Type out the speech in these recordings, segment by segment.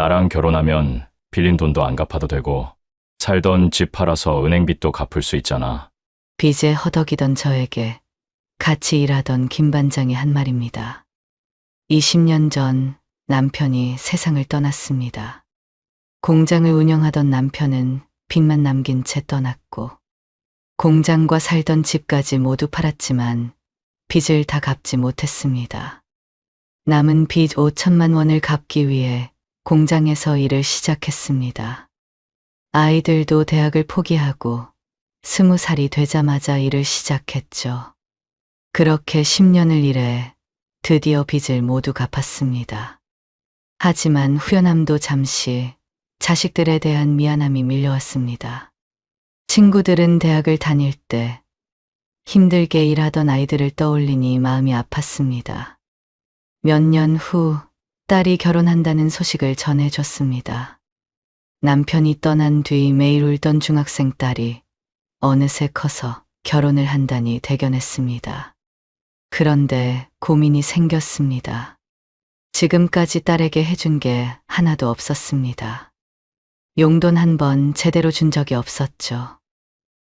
나랑 결혼하면 빌린 돈도 안 갚아도 되고 살던 집 팔아서 은행빚도 갚을 수 있잖아. 빚에 허덕이던 저에게 같이 일하던 김 반장이 한 말입니다. 20년 전 남편이 세상을 떠났습니다. 공장을 운영하던 남편은 빚만 남긴 채 떠났고 공장과 살던 집까지 모두 팔았지만 빚을 다 갚지 못했습니다. 남은 빚 5천만 원을 갚기 위해 공장에서 일을 시작했습니다. 아이들도 대학을 포기하고 20살이 되자마자 일을 시작했죠. 그렇게 10년을 일해 드디어 빚을 모두 갚았습니다. 하지만 후련함도 잠시 자식들에 대한 미안함이 밀려왔습니다. 친구들은 대학을 다닐 때 힘들게 일하던 아이들을 떠올리니 마음이 아팠습니다. 몇 년 후 딸이 결혼한다는 소식을 전해줬습니다. 남편이 떠난 뒤 매일 울던 중학생 딸이 어느새 커서 결혼을 한다니 대견했습니다. 그런데 고민이 생겼습니다. 지금까지 딸에게 해준 게 하나도 없었습니다. 용돈 한 번 제대로 준 적이 없었죠.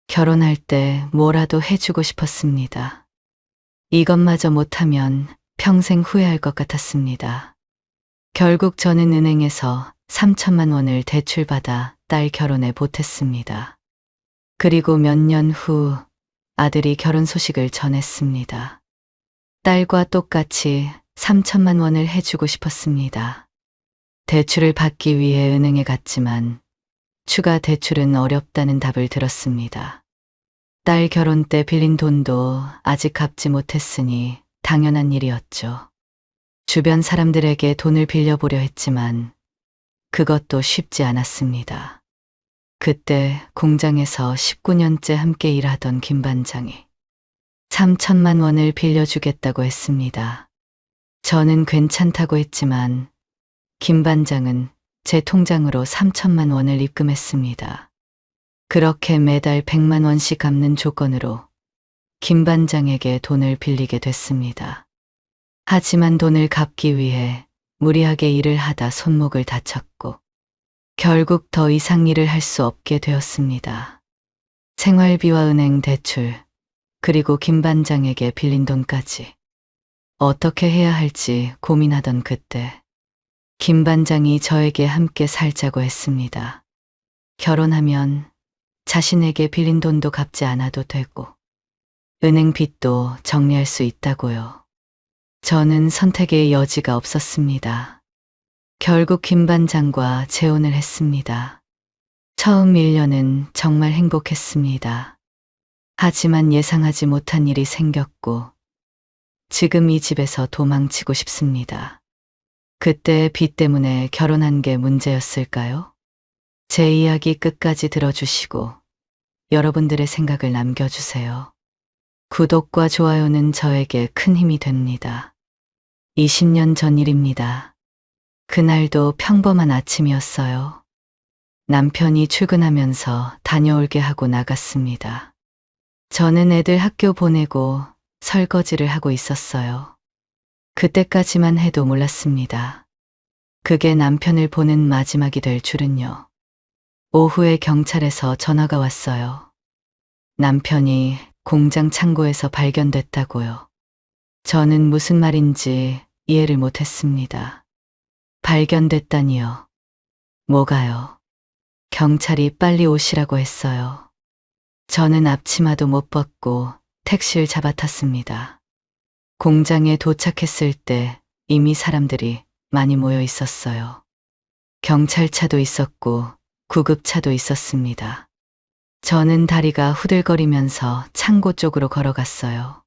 결혼할 때 뭐라도 해주고 싶었습니다. 이것마저 못하면 평생 후회할 것 같았습니다. 결국 저는 은행에서 3천만 원을 대출받아 딸 결혼에 보탰습니다. 그리고 몇 년 후 아들이 결혼 소식을 전했습니다. 딸과 똑같이 3천만 원을 해주고 싶었습니다. 대출을 받기 위해 은행에 갔지만 추가 대출은 어렵다는 답을 들었습니다. 딸 결혼 때 빌린 돈도 아직 갚지 못했으니 당연한 일이었죠. 주변 사람들에게 돈을 빌려보려 했지만 그것도 쉽지 않았습니다. 그때 공장에서 19년째 함께 일하던 김 반장이 3천만 원을 빌려주겠다고 했습니다. 저는 괜찮다고 했지만 김 반장은 제 통장으로 3천만 원을 입금했습니다. 그렇게 매달 100만 원씩 갚는 조건으로 김 반장에게 돈을 빌리게 됐습니다. 하지만 돈을 갚기 위해 무리하게 일을 하다 손목을 다쳤고 결국 더 이상 일을 할 수 없게 되었습니다. 생활비와 은행 대출, 그리고 김 반장에게 빌린 돈까지 어떻게 해야 할지 고민하던 그때 김 반장이 저에게 함께 살자고 했습니다. 결혼하면 자신에게 빌린 돈도 갚지 않아도 되고 은행 빚도 정리할 수 있다고요. 저는 선택의 여지가 없었습니다. 결국 김 반장과 재혼을 했습니다. 처음 1년은 정말 행복했습니다. 하지만 예상하지 못한 일이 생겼고 지금 이 집에서 도망치고 싶습니다. 그때 빚 때문에 결혼한 게 문제였을까요? 제 이야기 끝까지 들어주시고 여러분들의 생각을 남겨주세요. 구독과 좋아요는 저에게 큰 힘이 됩니다. 20년 전 일입니다. 그날도 평범한 아침이었어요. 남편이 출근하면서 다녀올게 하고 나갔습니다. 저는 애들 학교 보내고 설거지를 하고 있었어요. 그때까지만 해도 몰랐습니다. 그게 남편을 보는 마지막이 될 줄은요. 오후에 경찰에서 전화가 왔어요. 남편이 공장 창고에서 발견됐다고요. 저는 무슨 말인지 이해를 못했습니다. 발견됐다니요. 뭐가요? 경찰이 빨리 오시라고 했어요. 저는 앞치마도 못 벗고 택시를 잡아탔습니다. 공장에 도착했을 때 이미 사람들이 많이 모여 있었어요. 경찰차도 있었고 구급차도 있었습니다. 저는 다리가 후들거리면서 창고 쪽으로 걸어갔어요.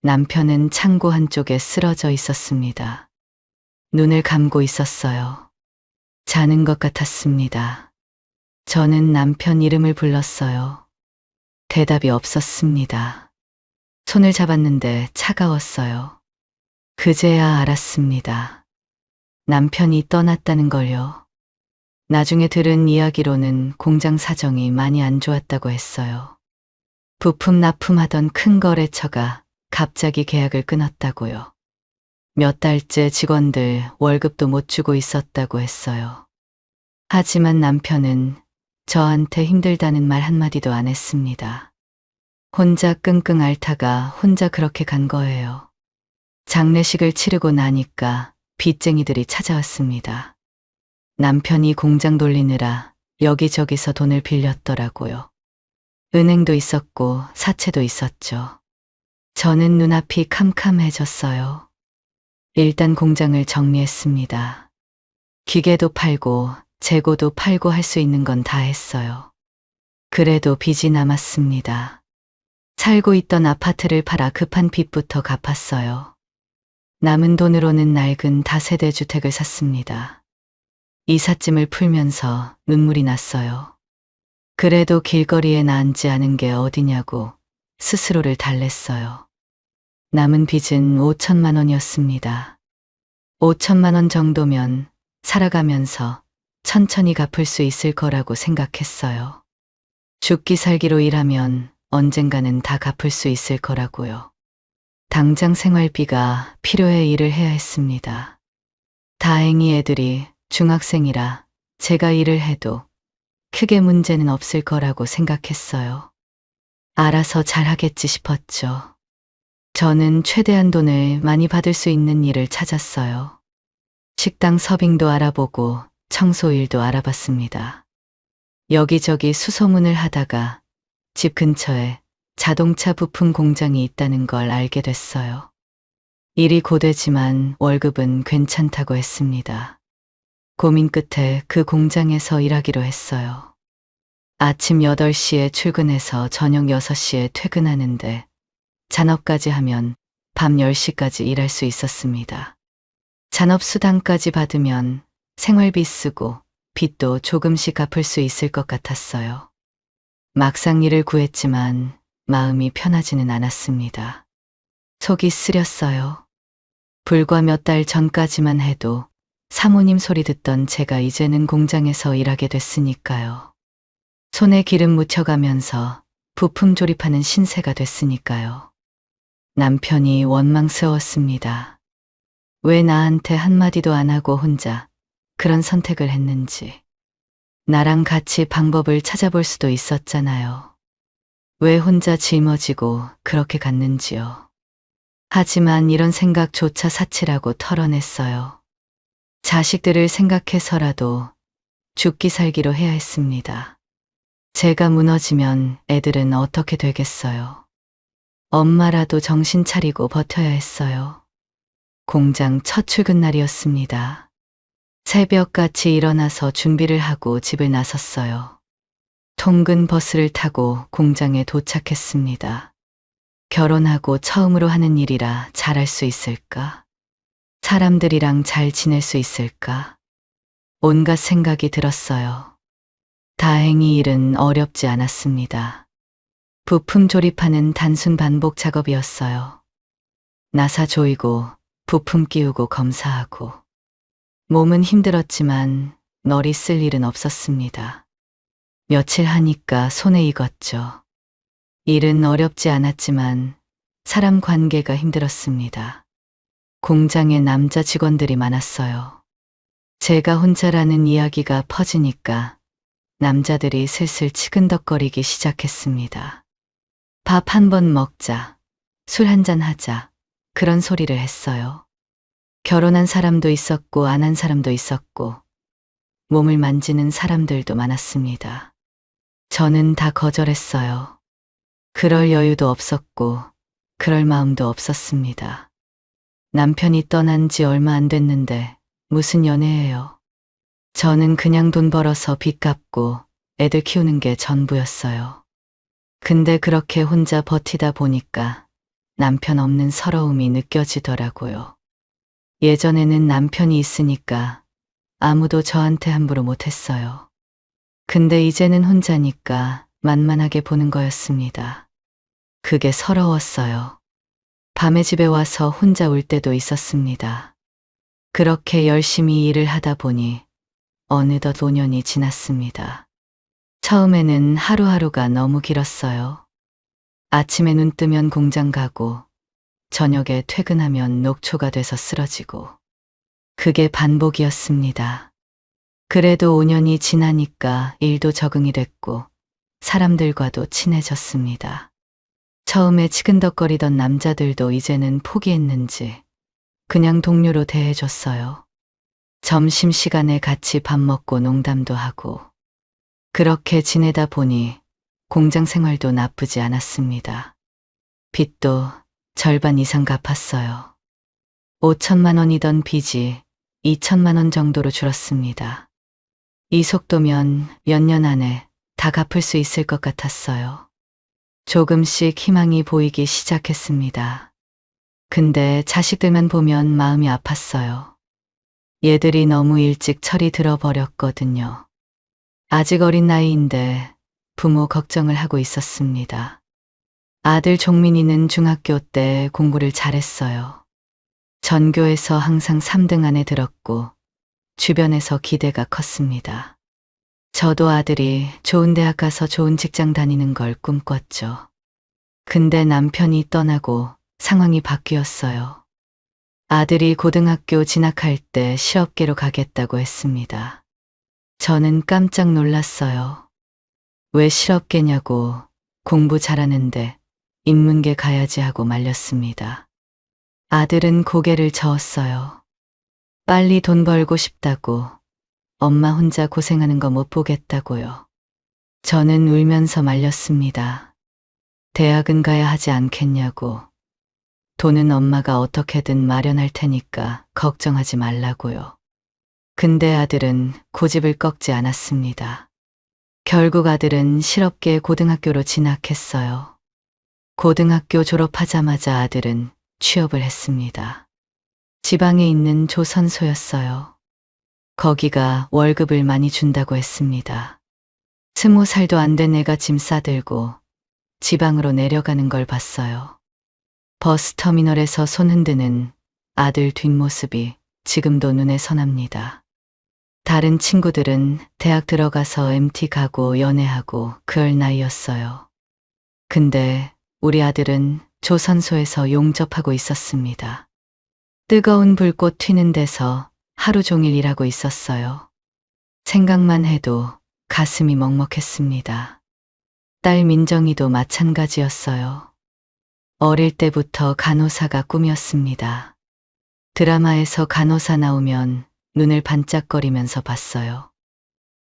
남편은 창고 한쪽에 쓰러져 있었습니다. 눈을 감고 있었어요. 자는 것 같았습니다. 저는 남편 이름을 불렀어요. 대답이 없었습니다. 손을 잡았는데 차가웠어요. 그제야 알았습니다. 남편이 떠났다는 걸요. 나중에 들은 이야기로는 공장 사정이 많이 안 좋았다고 했어요. 부품 납품하던 큰 거래처가 갑자기 계약을 끊었다고요. 몇 달째 직원들 월급도 못 주고 있었다고 했어요. 하지만 남편은 저한테 힘들다는 말 한마디도 안 했습니다. 혼자 끙끙 앓다가 혼자 그렇게 간 거예요. 장례식을 치르고 나니까 빚쟁이들이 찾아왔습니다. 남편이 공장 돌리느라 여기저기서 돈을 빌렸더라고요. 은행도 있었고 사채도 있었죠. 저는 눈앞이 캄캄해졌어요. 일단 공장을 정리했습니다. 기계도 팔고 재고도 팔고 할 수 있는 건 다 했어요. 그래도 빚이 남았습니다. 살고 있던 아파트를 팔아 급한 빚부터 갚았어요. 남은 돈으로는 낡은 다세대 주택을 샀습니다. 이삿짐을 풀면서 눈물이 났어요. 그래도 길거리에 나앉지 않은 게 어디냐고 스스로를 달랬어요. 남은 빚은 5천만 원이었습니다. 5천만 원 정도면 살아가면서 천천히 갚을 수 있을 거라고 생각했어요. 죽기 살기로 일하면 언젠가는 다 갚을 수 있을 거라고요. 당장 생활비가 필요해 일을 해야 했습니다. 다행히 애들이 중학생이라 제가 일을 해도 크게 문제는 없을 거라고 생각했어요. 알아서 잘하겠지 싶었죠. 저는 최대한 돈을 많이 받을 수 있는 일을 찾았어요. 식당 서빙도 알아보고 청소일도 알아봤습니다. 여기저기 수소문을 하다가 집 근처에 자동차 부품 공장이 있다는 걸 알게 됐어요. 일이 고되지만 월급은 괜찮다고 했습니다. 고민 끝에 그 공장에서 일하기로 했어요. 아침 8시에 출근해서 저녁 6시에 퇴근하는데 잔업까지 하면 밤 10시까지 일할 수 있었습니다. 잔업수당까지 받으면 생활비 쓰고 빚도 조금씩 갚을 수 있을 것 같았어요. 막상 일을 구했지만 마음이 편하지는 않았습니다. 속이 쓰렸어요. 불과 몇 달 전까지만 해도 사모님 소리 듣던 제가 이제는 공장에서 일하게 됐으니까요. 손에 기름 묻혀가면서 부품 조립하는 신세가 됐으니까요. 남편이 원망스러웠습니다. 왜 나한테 한마디도 안 하고 혼자 그런 선택을 했는지. 나랑 같이 방법을 찾아볼 수도 있었잖아요. 왜 혼자 짊어지고 그렇게 갔는지요. 하지만 이런 생각조차 사치라고 털어냈어요. 자식들을 생각해서라도 죽기 살기로 해야 했습니다. 제가 무너지면 애들은 어떻게 되겠어요. 엄마라도 정신 차리고 버텨야 했어요. 공장 첫 출근 날이었습니다. 새벽같이 일어나서 준비를 하고 집을 나섰어요. 통근 버스를 타고 공장에 도착했습니다. 결혼하고 처음으로 하는 일이라 잘할 수 있을까? 사람들이랑 잘 지낼 수 있을까? 온갖 생각이 들었어요. 다행히 일은 어렵지 않았습니다. 부품 조립하는 단순 반복 작업이었어요. 나사 조이고 부품 끼우고 검사하고. 몸은 힘들었지만 널이 쓸 일은 없었습니다. 며칠 하니까 손에 익었죠. 일은 어렵지 않았지만 사람 관계가 힘들었습니다. 공장에 남자 직원들이 많았어요. 제가 혼자라는 이야기가 퍼지니까 남자들이 슬슬 치근덕거리기 시작했습니다. 밥 한 번 먹자, 술 한잔 하자, 그런 소리를 했어요. 결혼한 사람도 있었고 안 한 사람도 있었고 몸을 만지는 사람들도 많았습니다. 저는 다 거절했어요. 그럴 여유도 없었고 그럴 마음도 없었습니다. 남편이 떠난 지 얼마 안 됐는데 무슨 연애예요. 저는 그냥 돈 벌어서 빚 갚고 애들 키우는 게 전부였어요. 근데 그렇게 혼자 버티다 보니까 남편 없는 서러움이 느껴지더라고요. 예전에는 남편이 있으니까 아무도 저한테 함부로 못했어요. 근데 이제는 혼자니까 만만하게 보는 거였습니다. 그게 서러웠어요. 밤에 집에 와서 혼자 울 때도 있었습니다. 그렇게 열심히 일을 하다 보니 어느덧 5년이 지났습니다. 처음에는 하루하루가 너무 길었어요. 아침에 눈 뜨면 공장 가고 저녁에 퇴근하면 녹초가 돼서 쓰러지고. 그게 반복이었습니다. 그래도 5년이 지나니까 일도 적응이 됐고 사람들과도 친해졌습니다. 처음에 치근덕거리던 남자들도 이제는 포기했는지 그냥 동료로 대해줬어요. 점심시간에 같이 밥 먹고 농담도 하고. 그렇게 지내다 보니 공장 생활도 나쁘지 않았습니다. 빚도 절반 이상 갚았어요. 5천만 원이던 빚이 2천만 원 정도로 줄었습니다. 이 속도면 몇 년 안에 다 갚을 수 있을 것 같았어요. 조금씩 희망이 보이기 시작했습니다. 근데 자식들만 보면 마음이 아팠어요. 얘들이 너무 일찍 철이 들어버렸거든요. 아직 어린 나이인데 부모 걱정을 하고 있었습니다. 아들 종민이는 중학교 때 공부를 잘했어요. 전교에서 항상 3등 안에 들었고 주변에서 기대가 컸습니다. 저도 아들이 좋은 대학 가서 좋은 직장 다니는 걸 꿈꿨죠. 근데 남편이 떠나고 상황이 바뀌었어요. 아들이 고등학교 진학할 때 실업계로 가겠다고 했습니다. 저는 깜짝 놀랐어요. 왜 실업계냐고, 공부 잘하는데 인문계 가야지 하고 말렸습니다. 아들은 고개를 저었어요. 빨리 돈 벌고 싶다고, 엄마 혼자 고생하는 거 못 보겠다고요. 저는 울면서 말렸습니다. 대학은 가야 하지 않겠냐고. 돈은 엄마가 어떻게든 마련할 테니까 걱정하지 말라고요. 근데 아들은 고집을 꺾지 않았습니다. 결국 아들은 실업계 고등학교로 진학했어요. 고등학교 졸업하자마자 아들은 취업을 했습니다. 지방에 있는 조선소였어요. 거기가 월급을 많이 준다고 했습니다. 20살도 안 된 애가 짐 싸들고 지방으로 내려가는 걸 봤어요. 버스터미널에서 손 흔드는 아들 뒷모습이 지금도 눈에 선합니다. 다른 친구들은 대학 들어가서 MT 가고 연애하고 그럴 나이였어요. 근데 우리 아들은 조선소에서 용접하고 있었습니다. 뜨거운 불꽃 튀는 데서 하루 종일 일하고 있었어요. 생각만 해도 가슴이 먹먹했습니다. 딸 민정이도 마찬가지였어요. 어릴 때부터 간호사가 꿈이었습니다. 드라마에서 간호사 나오면 눈을 반짝거리면서 봤어요.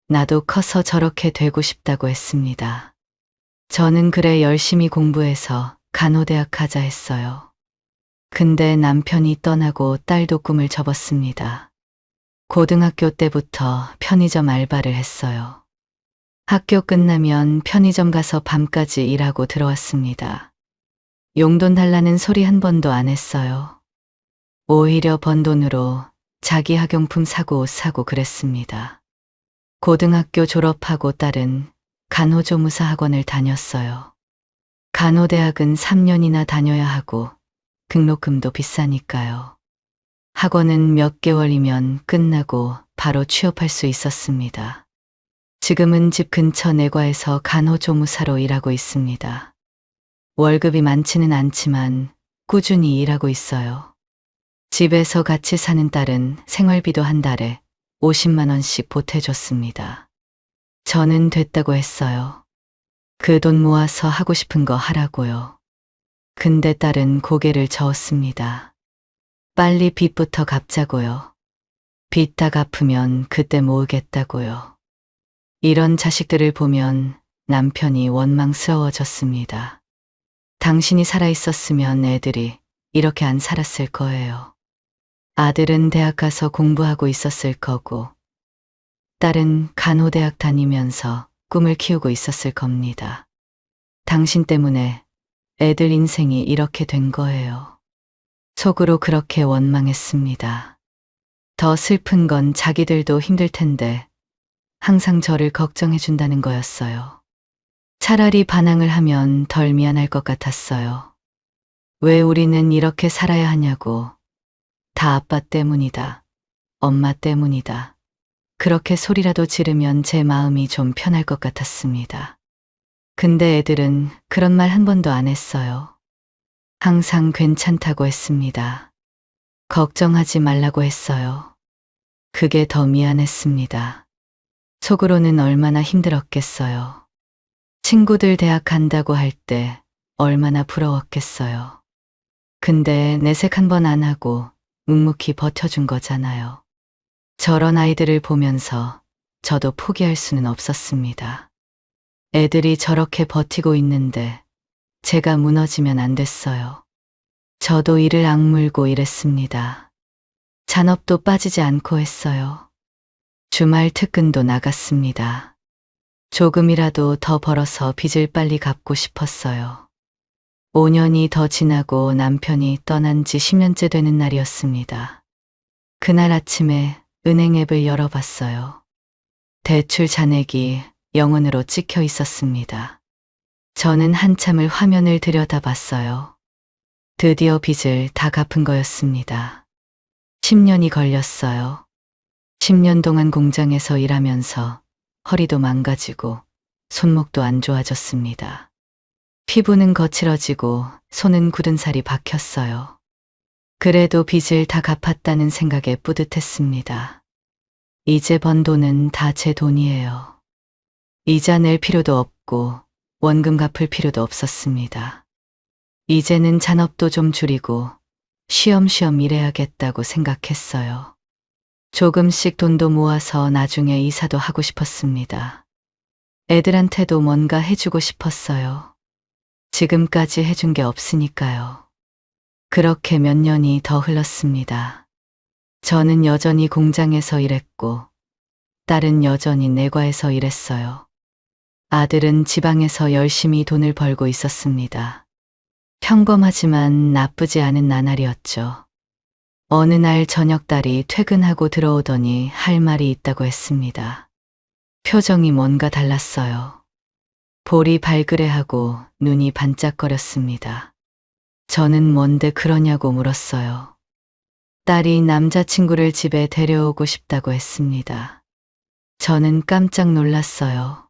나도 커서 저렇게 되고 싶다고 했습니다. 저는 그래 열심히 공부해서 간호대학 가자 했어요. 근데 남편이 떠나고 딸도 꿈을 접었습니다. 고등학교 때부터 편의점 알바를 했어요. 학교 끝나면 편의점 가서 밤까지 일하고 들어왔습니다. 용돈 달라는 소리 한 번도 안 했어요. 오히려 번 돈으로 자기 학용품 사고 옷 사고 그랬습니다. 고등학교 졸업하고 딸은 간호조무사 학원을 다녔어요. 간호대학은 3년이나 다녀야 하고 등록금도 비싸니까요. 학원은 몇 개월이면 끝나고 바로 취업할 수 있었습니다. 지금은 집 근처 내과에서 간호조무사로 일하고 있습니다. 월급이 많지는 않지만 꾸준히 일하고 있어요. 집에서 같이 사는 딸은 생활비도 한 달에 50만 원씩 보태줬습니다. 저는 됐다고 했어요. 그 돈 모아서 하고 싶은 거 하라고요. 근데 딸은 고개를 저었습니다. 빨리 빚부터 갚자고요. 빚 다 갚으면 그때 모으겠다고요. 이런 자식들을 보면 남편이 원망스러워졌습니다. 당신이 살아있었으면 애들이 이렇게 안 살았을 거예요. 아들은 대학 가서 공부하고 있었을 거고, 딸은 간호대학 다니면서 꿈을 키우고 있었을 겁니다. 당신 때문에 애들 인생이 이렇게 된 거예요. 속으로 그렇게 원망했습니다. 더 슬픈 건 자기들도 힘들 텐데 항상 저를 걱정해 준다는 거였어요. 차라리 반항을 하면 덜 미안할 것 같았어요. 왜 우리는 이렇게 살아야 하냐고. 다 아빠 때문이다. 엄마 때문이다. 그렇게 소리라도 지르면 제 마음이 좀 편할 것 같았습니다. 근데 애들은 그런 말 한 번도 안 했어요. 항상 괜찮다고 했습니다. 걱정하지 말라고 했어요. 그게 더 미안했습니다. 속으로는 얼마나 힘들었겠어요. 친구들 대학 간다고 할 때 얼마나 부러웠겠어요. 근데 내색 한 번 안 하고 묵묵히 버텨준 거잖아요. 저런 아이들을 보면서 저도 포기할 수는 없었습니다. 애들이 저렇게 버티고 있는데 제가 무너지면 안 됐어요. 저도 이를 악물고 일했습니다. 잔업도 빠지지 않고 했어요. 주말 특근도 나갔습니다. 조금이라도 더 벌어서 빚을 빨리 갚고 싶었어요. 5년이 더 지나고 남편이 떠난 지 10년째 되는 날이었습니다. 그날 아침에 은행 앱을 열어봤어요. 대출 잔액이 0원으로 찍혀 있었습니다. 저는 한참을 화면을 들여다봤어요. 드디어 빚을 다 갚은 거였습니다. 10년이 걸렸어요. 10년 동안 공장에서 일하면서 허리도 망가지고 손목도 안 좋아졌습니다. 피부는 거칠어지고 손은 굳은 살이 박혔어요. 그래도 빚을 다 갚았다는 생각에 뿌듯했습니다. 이제 번 돈은 다 제 돈이에요. 이자 낼 필요도 없고 원금 갚을 필요도 없었습니다. 이제는 잔업도 좀 줄이고 쉬엄쉬엄 일해야겠다고 생각했어요. 조금씩 돈도 모아서 나중에 이사도 하고 싶었습니다. 애들한테도 뭔가 해주고 싶었어요. 지금까지 해준 게 없으니까요. 그렇게 몇 년이 더 흘렀습니다. 저는 여전히 공장에서 일했고, 딸은 여전히 내과에서 일했어요. 아들은 지방에서 열심히 돈을 벌고 있었습니다. 평범하지만 나쁘지 않은 나날이었죠. 어느 날 저녁 딸이 퇴근하고 들어오더니 할 말이 있다고 했습니다. 표정이 뭔가 달랐어요. 볼이 발그레하고 눈이 반짝거렸습니다. 저는 뭔데 그러냐고 물었어요. 딸이 남자친구를 집에 데려오고 싶다고 했습니다. 저는 깜짝 놀랐어요.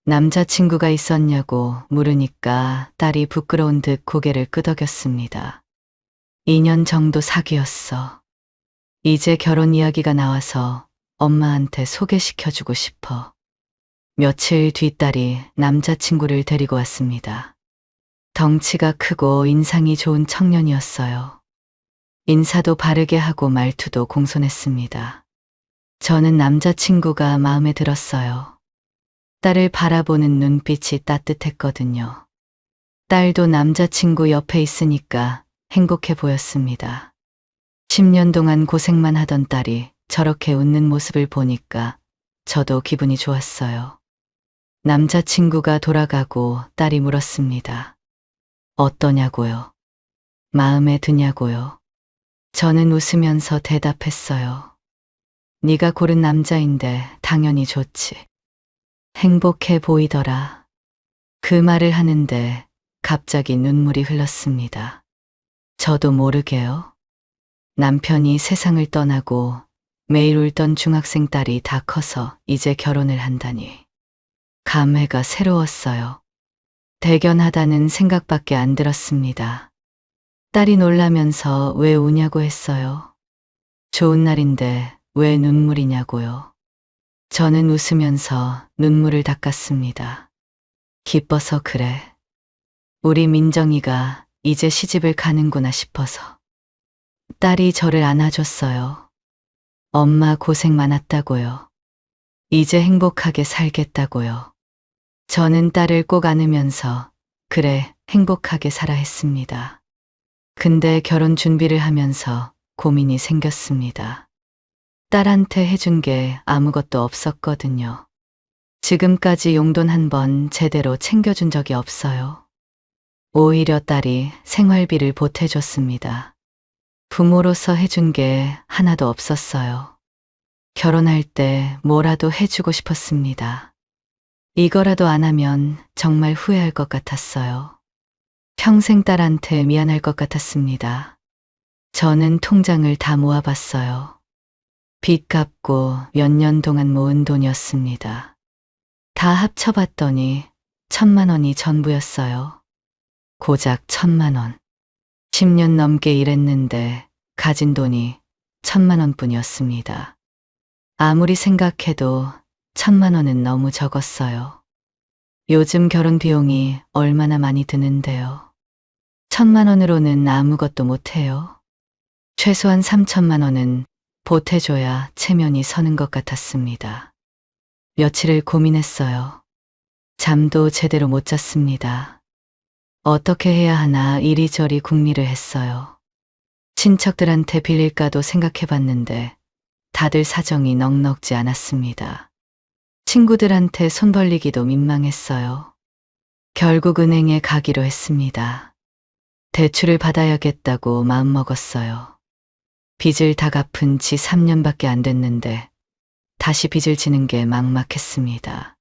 남자친구가 있었냐고 물으니까 딸이 부끄러운 듯 고개를 끄덕였습니다. 2년 정도 사귀었어. 이제 결혼 이야기가 나와서 엄마한테 소개시켜주고 싶어. 며칠 뒤 딸이 남자친구를 데리고 왔습니다. 덩치가 크고 인상이 좋은 청년이었어요. 인사도 바르게 하고 말투도 공손했습니다. 저는 남자친구가 마음에 들었어요. 딸을 바라보는 눈빛이 따뜻했거든요. 딸도 남자친구 옆에 있으니까 행복해 보였습니다. 10년 동안 고생만 하던 딸이 저렇게 웃는 모습을 보니까 저도 기분이 좋았어요. 남자친구가 돌아가고 딸이 물었습니다. 어떠냐고요? 마음에 드냐고요? 저는 웃으면서 대답했어요. 네가 고른 남자인데 당연히 좋지. 행복해 보이더라. 그 말을 하는데 갑자기 눈물이 흘렀습니다. 저도 모르게요. 남편이 세상을 떠나고 매일 울던 중학생 딸이 다 커서 이제 결혼을 한다니. 감회가 새로웠어요. 대견하다는 생각밖에 안 들었습니다. 딸이 놀라면서 왜 우냐고 했어요. 좋은 날인데 왜 눈물이냐고요. 저는 웃으면서 눈물을 닦았습니다. 기뻐서 그래. 우리 민정이가 이제 시집을 가는구나 싶어서. 딸이 저를 안아줬어요. 엄마 고생 많았다고요. 이제 행복하게 살겠다고요. 저는 딸을 꼭 안으면서 그래, 행복하게 살아 했습니다. 근데 결혼 준비를 하면서 고민이 생겼습니다. 딸한테 해준 게 아무것도 없었거든요. 지금까지 용돈 한 번 제대로 챙겨준 적이 없어요. 오히려 딸이 생활비를 보태줬습니다. 부모로서 해준 게 하나도 없었어요. 결혼할 때 뭐라도 해주고 싶었습니다. 이거라도 안 하면 정말 후회할 것 같았어요. 평생 딸한테 미안할 것 같았습니다. 저는 통장을 다 모아봤어요. 빚 갚고 몇 년 동안 모은 돈이었습니다. 다 합쳐봤더니 1,000만 원이 전부였어요. 고작 1,000만 원. 10년 넘게 일했는데 가진 돈이 1,000만 원뿐이었습니다. 아무리 생각해도 1,000만 원은 너무 적었어요. 요즘 결혼 비용이 얼마나 많이 드는데요. 1,000만 원으로는 아무것도 못해요. 최소한 3,000만 원은 보태줘야 체면이 서는 것 같았습니다. 며칠을 고민했어요. 잠도 제대로 못 잤습니다. 어떻게 해야 하나 이리저리 궁리를 했어요. 친척들한테 빌릴까도 생각해봤는데 다들 사정이 넉넉지 않았습니다. 친구들한테 손 벌리기도 민망했어요. 결국 은행에 가기로 했습니다. 대출을 받아야겠다고 마음먹었어요. 빚을 다 갚은 지 3년밖에 안 됐는데 다시 빚을 지는 게 막막했습니다.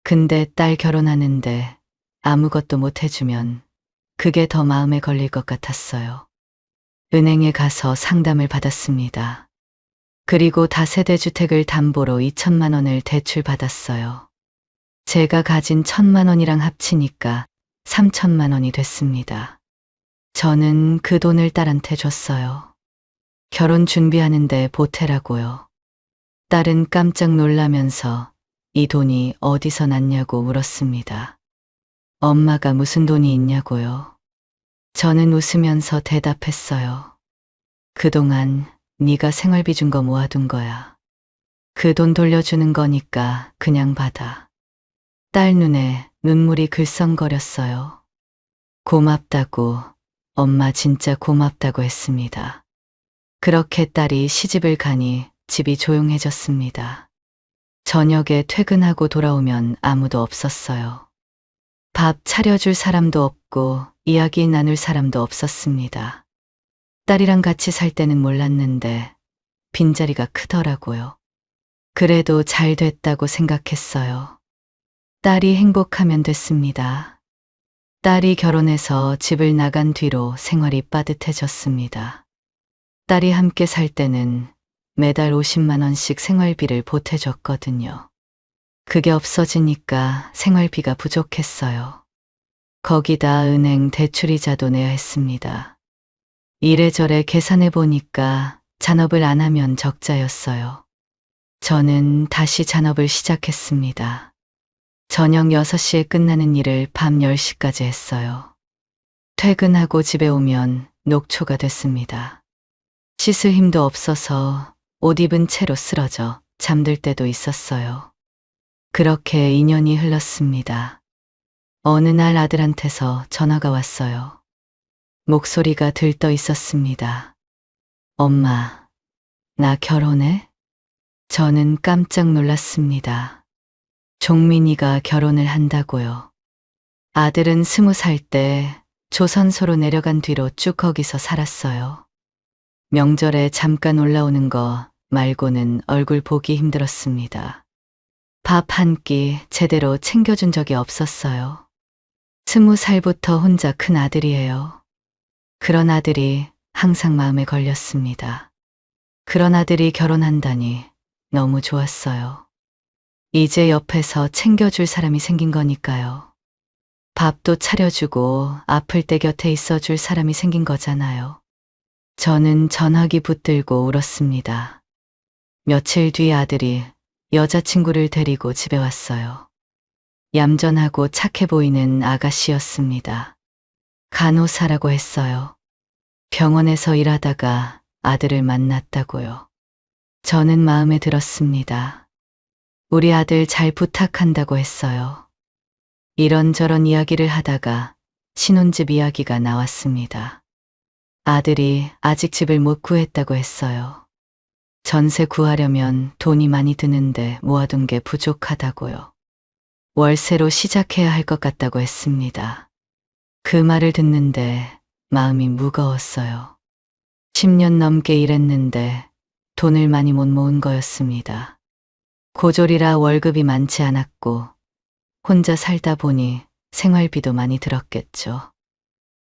근데 딸 결혼하는데 아무것도 못 해주면 그게 더 마음에 걸릴 것 같았어요. 은행에 가서 상담을 받았습니다. 그리고 다세대 주택을 담보로 2,000만 원을 대출 받았어요. 제가 가진 1,000만 원이랑 합치니까 3,000만 원이 됐습니다. 저는 그 돈을 딸한테 줬어요. 결혼 준비하는데 보태라고요. 딸은 깜짝 놀라면서 이 돈이 어디서 났냐고 물었습니다. 엄마가 무슨 돈이 있냐고요. 저는 웃으면서 대답했어요. 그동안 네가 생활비 준 거 모아둔 거야. 그 돈 돌려주는 거니까 그냥 받아. 딸 눈에 눈물이 글썽거렸어요. 고맙다고, 엄마 진짜 고맙다고 했습니다. 그렇게 딸이 시집을 가니 집이 조용해졌습니다. 저녁에 퇴근하고 돌아오면 아무도 없었어요. 밥 차려줄 사람도 없고 이야기 나눌 사람도 없었습니다. 딸이랑 같이 살 때는 몰랐는데 빈자리가 크더라고요. 그래도 잘 됐다고 생각했어요. 딸이 행복하면 됐습니다. 딸이 결혼해서 집을 나간 뒤로 생활이 빠듯해졌습니다. 딸이 함께 살 때는 매달 50만 원씩 생활비를 보태줬거든요. 그게 없어지니까 생활비가 부족했어요. 거기다 은행 대출이자도 내야 했습니다. 이래저래 계산해 보니까 잔업을 안 하면 적자였어요. 저는 다시 잔업을 시작했습니다. 저녁 6시에 끝나는 일을 밤 10시까지 했어요. 퇴근하고 집에 오면 녹초가 됐습니다. 씻을 힘도 없어서 옷 입은 채로 쓰러져 잠들 때도 있었어요. 그렇게 2년이 흘렀습니다. 어느 날 아들한테서 전화가 왔어요. 목소리가 들떠 있었습니다. 엄마, 나 결혼해? 저는 깜짝 놀랐습니다. 종민이가 결혼을 한다고요. 아들은 20살 때 조선소로 내려간 뒤로 쭉 거기서 살았어요. 명절에 잠깐 올라오는 거 말고는 얼굴 보기 힘들었습니다. 밥 한 끼 제대로 챙겨준 적이 없었어요. 20살부터 혼자 큰 아들이에요. 그런 아들이 항상 마음에 걸렸습니다. 그런 아들이 결혼한다니 너무 좋았어요. 이제 옆에서 챙겨줄 사람이 생긴 거니까요. 밥도 차려주고 아플 때 곁에 있어줄 사람이 생긴 거잖아요. 저는 전화기 붙들고 울었습니다. 며칠 뒤 아들이 여자친구를 데리고 집에 왔어요. 얌전하고 착해 보이는 아가씨였습니다. 간호사라고 했어요. 병원에서 일하다가 아들을 만났다고요. 저는 마음에 들었습니다. 우리 아들 잘 부탁한다고 했어요. 이런저런 이야기를 하다가 신혼집 이야기가 나왔습니다. 아들이 아직 집을 못 구했다고 했어요. 전세 구하려면 돈이 많이 드는데 모아둔 게 부족하다고요. 월세로 시작해야 할 것 같다고 했습니다. 그 말을 듣는데 마음이 무거웠어요. 10년 넘게 일했는데 돈을 많이 못 모은 거였습니다. 고졸이라 월급이 많지 않았고 혼자 살다 보니 생활비도 많이 들었겠죠.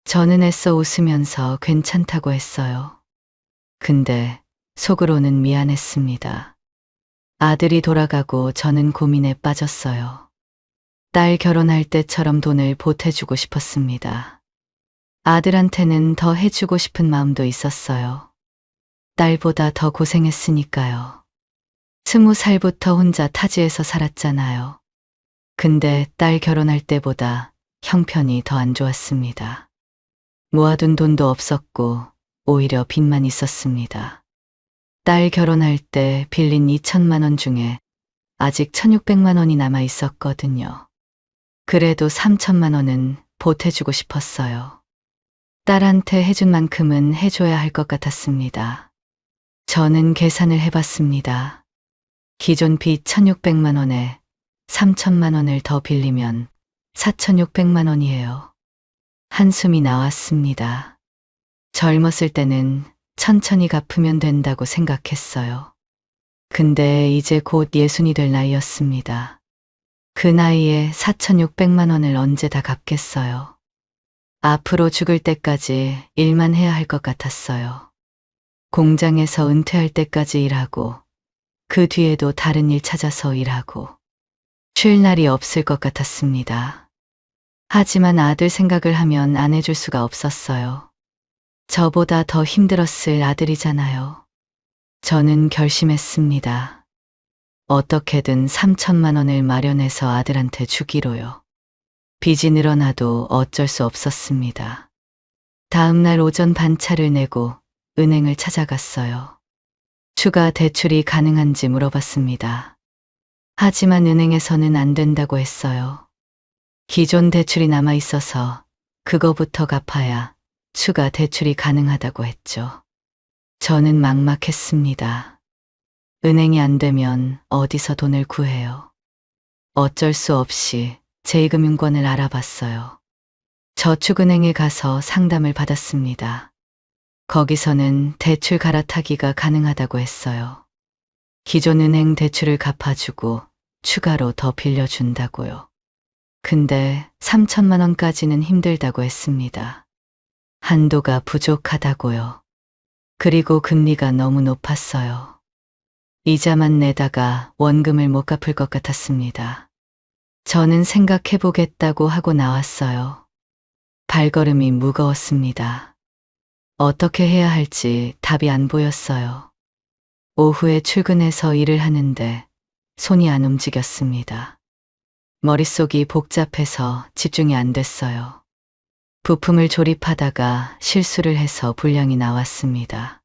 저는 애써 웃으면서 괜찮다고 했어요. 근데 속으로는 미안했습니다. 아들이 돌아가고 저는 고민에 빠졌어요. 딸 결혼할 때처럼 돈을 보태주고 싶었습니다. 아들한테는 더 해주고 싶은 마음도 있었어요. 딸보다 더 고생했으니까요. 20살부터 혼자 타지에서 살았잖아요. 근데 딸 결혼할 때보다 형편이 더 안 좋았습니다. 모아둔 돈도 없었고 오히려 빚만 있었습니다. 딸 결혼할 때 빌린 2천만 원 중에 아직 1,600만 원이 남아 있었거든요. 그래도 3천만 원은 보태주고 싶었어요. 딸한테 해준 만큼은 해줘야 할 것 같았습니다. 저는 계산을 해봤습니다. 기존 빚 1,600만 원에 3천만 원을 더 빌리면 4,600만 원이에요. 한숨이 나왔습니다. 젊었을 때는 천천히 갚으면 된다고 생각했어요. 근데 이제 곧 60이 될 나이였습니다. 그 나이에 4,600만 원을 언제 다 갚겠어요. 앞으로 죽을 때까지 일만 해야 할 것 같았어요. 공장에서 은퇴할 때까지 일하고 그 뒤에도 다른 일 찾아서 일하고 쉴 날이 없을 것 같았습니다. 하지만 아들 생각을 하면 안 해줄 수가 없었어요. 저보다 더 힘들었을 아들이잖아요. 저는 결심했습니다. 어떻게든 3천만 원을 마련해서 아들한테 주기로요. 빚이 늘어나도 어쩔 수 없었습니다. 다음 날 오전 반차를 내고 은행을 찾아갔어요. 추가 대출이 가능한지 물어봤습니다. 하지만 은행에서는 안 된다고 했어요. 기존 대출이 남아 있어서 그거부터 갚아야 추가 대출이 가능하다고 했죠. 저는 막막했습니다. 은행이 안 되면 어디서 돈을 구해요? 어쩔 수 없이 제2금융권을 알아봤어요. 저축은행에 가서 상담을 받았습니다. 거기서는 대출 갈아타기가 가능하다고 했어요. 기존 은행 대출을 갚아주고 추가로 더 빌려준다고요. 근데 3천만 원까지는 힘들다고 했습니다. 한도가 부족하다고요. 그리고 금리가 너무 높았어요. 이자만 내다가 원금을 못 갚을 것 같았습니다. 저는 생각해보겠다고 하고 나왔어요. 발걸음이 무거웠습니다. 어떻게 해야 할지 답이 안 보였어요. 오후에 출근해서 일을 하는데 손이 안 움직였습니다. 머릿속이 복잡해서 집중이 안 됐어요. 부품을 조립하다가 실수를 해서 불량이 나왔습니다.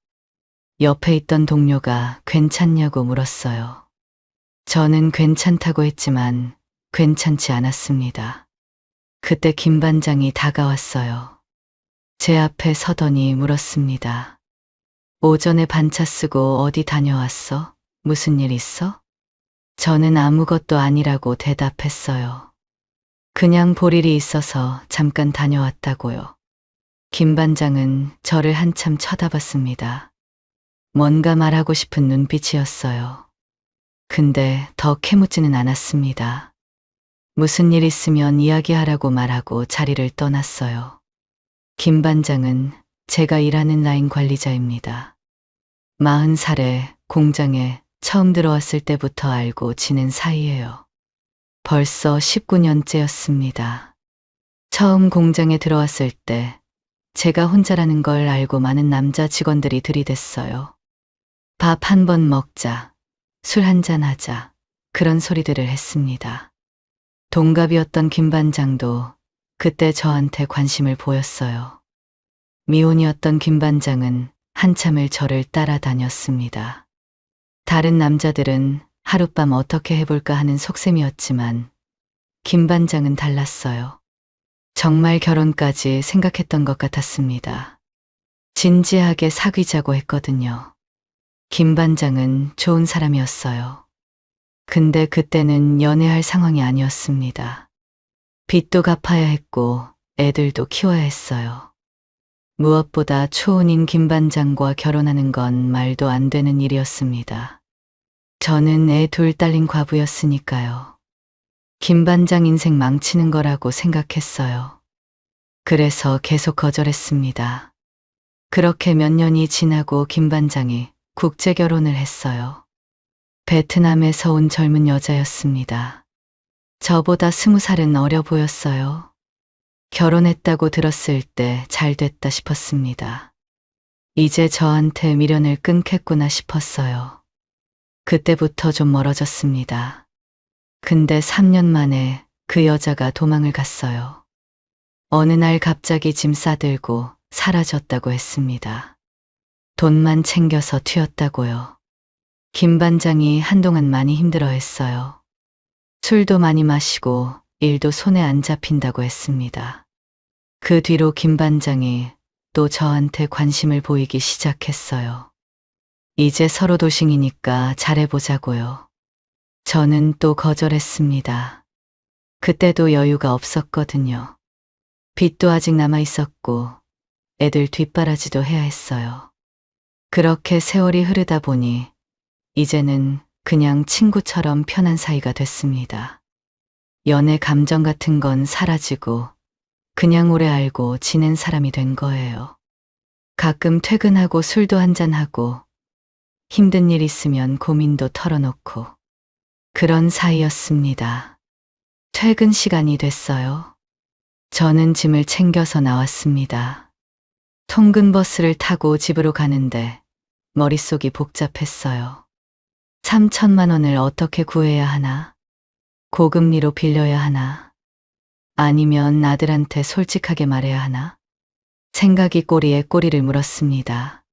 옆에 있던 동료가 괜찮냐고 물었어요. 저는 괜찮다고 했지만 괜찮지 않았습니다. 그때 김 반장이 다가왔어요. 제 앞에 서더니 물었습니다. 오전에 반차 쓰고 어디 다녀왔어? 무슨 일 있어? 저는 아무것도 아니라고 대답했어요. 그냥 볼 일이 있어서 잠깐 다녀왔다고요. 김 반장은 저를 한참 쳐다봤습니다. 뭔가 말하고 싶은 눈빛이었어요. 근데 더 캐묻지는 않았습니다. 무슨 일 있으면 이야기하라고 말하고 자리를 떠났어요. 김 반장은 제가 일하는 라인 관리자입니다. 40살에 공장에 처음 들어왔을 때부터 알고 지낸 사이예요. 벌써 19년째였습니다. 처음 공장에 들어왔을 때 제가 혼자라는 걸 알고 많은 남자 직원들이 들이댔어요. 밥 한 번 먹자, 술 한잔 하자, 그런 소리들을 했습니다. 동갑이었던 김 반장도 그때 저한테 관심을 보였어요. 미혼이었던 김 반장은 한참을 저를 따라다녔습니다. 다른 남자들은 하룻밤 어떻게 해볼까 하는 속셈이었지만 김 반장은 달랐어요. 정말 결혼까지 생각했던 것 같았습니다. 진지하게 사귀자고 했거든요. 김 반장은 좋은 사람이었어요. 근데 그때는 연애할 상황이 아니었습니다. 빚도 갚아야 했고 애들도 키워야 했어요. 무엇보다 초혼인 김 반장과 결혼하는 건 말도 안 되는 일이었습니다. 저는 애 둘 딸린 과부였으니까요. 김 반장 인생 망치는 거라고 생각했어요. 그래서 계속 거절했습니다. 그렇게 몇 년이 지나고 김 반장이 국제 결혼을 했어요. 베트남에서 온 젊은 여자였습니다. 저보다 20살은 어려 보였어요. 결혼했다고 들었을 때 잘 됐다 싶었습니다. 이제 저한테 미련을 끊겠구나 싶었어요. 그때부터 좀 멀어졌습니다. 근데 3년 만에 그 여자가 도망을 갔어요. 어느 날 갑자기 짐 싸들고 사라졌다고 했습니다. 돈만 챙겨서 튀었다고요. 김 반장이 한동안 많이 힘들어했어요. 술도 많이 마시고 일도 손에 안 잡힌다고 했습니다. 그 뒤로 김 반장이 또 저한테 관심을 보이기 시작했어요. 이제 서로 도싱이니까 잘해보자고요. 저는 또 거절했습니다. 그때도 여유가 없었거든요. 빚도 아직 남아 있었고 애들 뒷바라지도 해야 했어요. 그렇게 세월이 흐르다 보니 이제는 그냥 친구처럼 편한 사이가 됐습니다. 연애 감정 같은 건 사라지고 그냥 오래 알고 지낸 사람이 된 거예요. 가끔 퇴근하고 술도 한잔하고 힘든 일 있으면 고민도 털어놓고 그런 사이였습니다. 퇴근 시간이 됐어요. 저는 짐을 챙겨서 나왔습니다. 통근 버스를 타고 집으로 가는데 머릿속이 복잡했어요. 3천만 원을 어떻게 구해야 하나? 고금리로 빌려야 하나? 아니면 아들한테 솔직하게 말해야 하나? 생각이 꼬리에 꼬리를 물었습니다.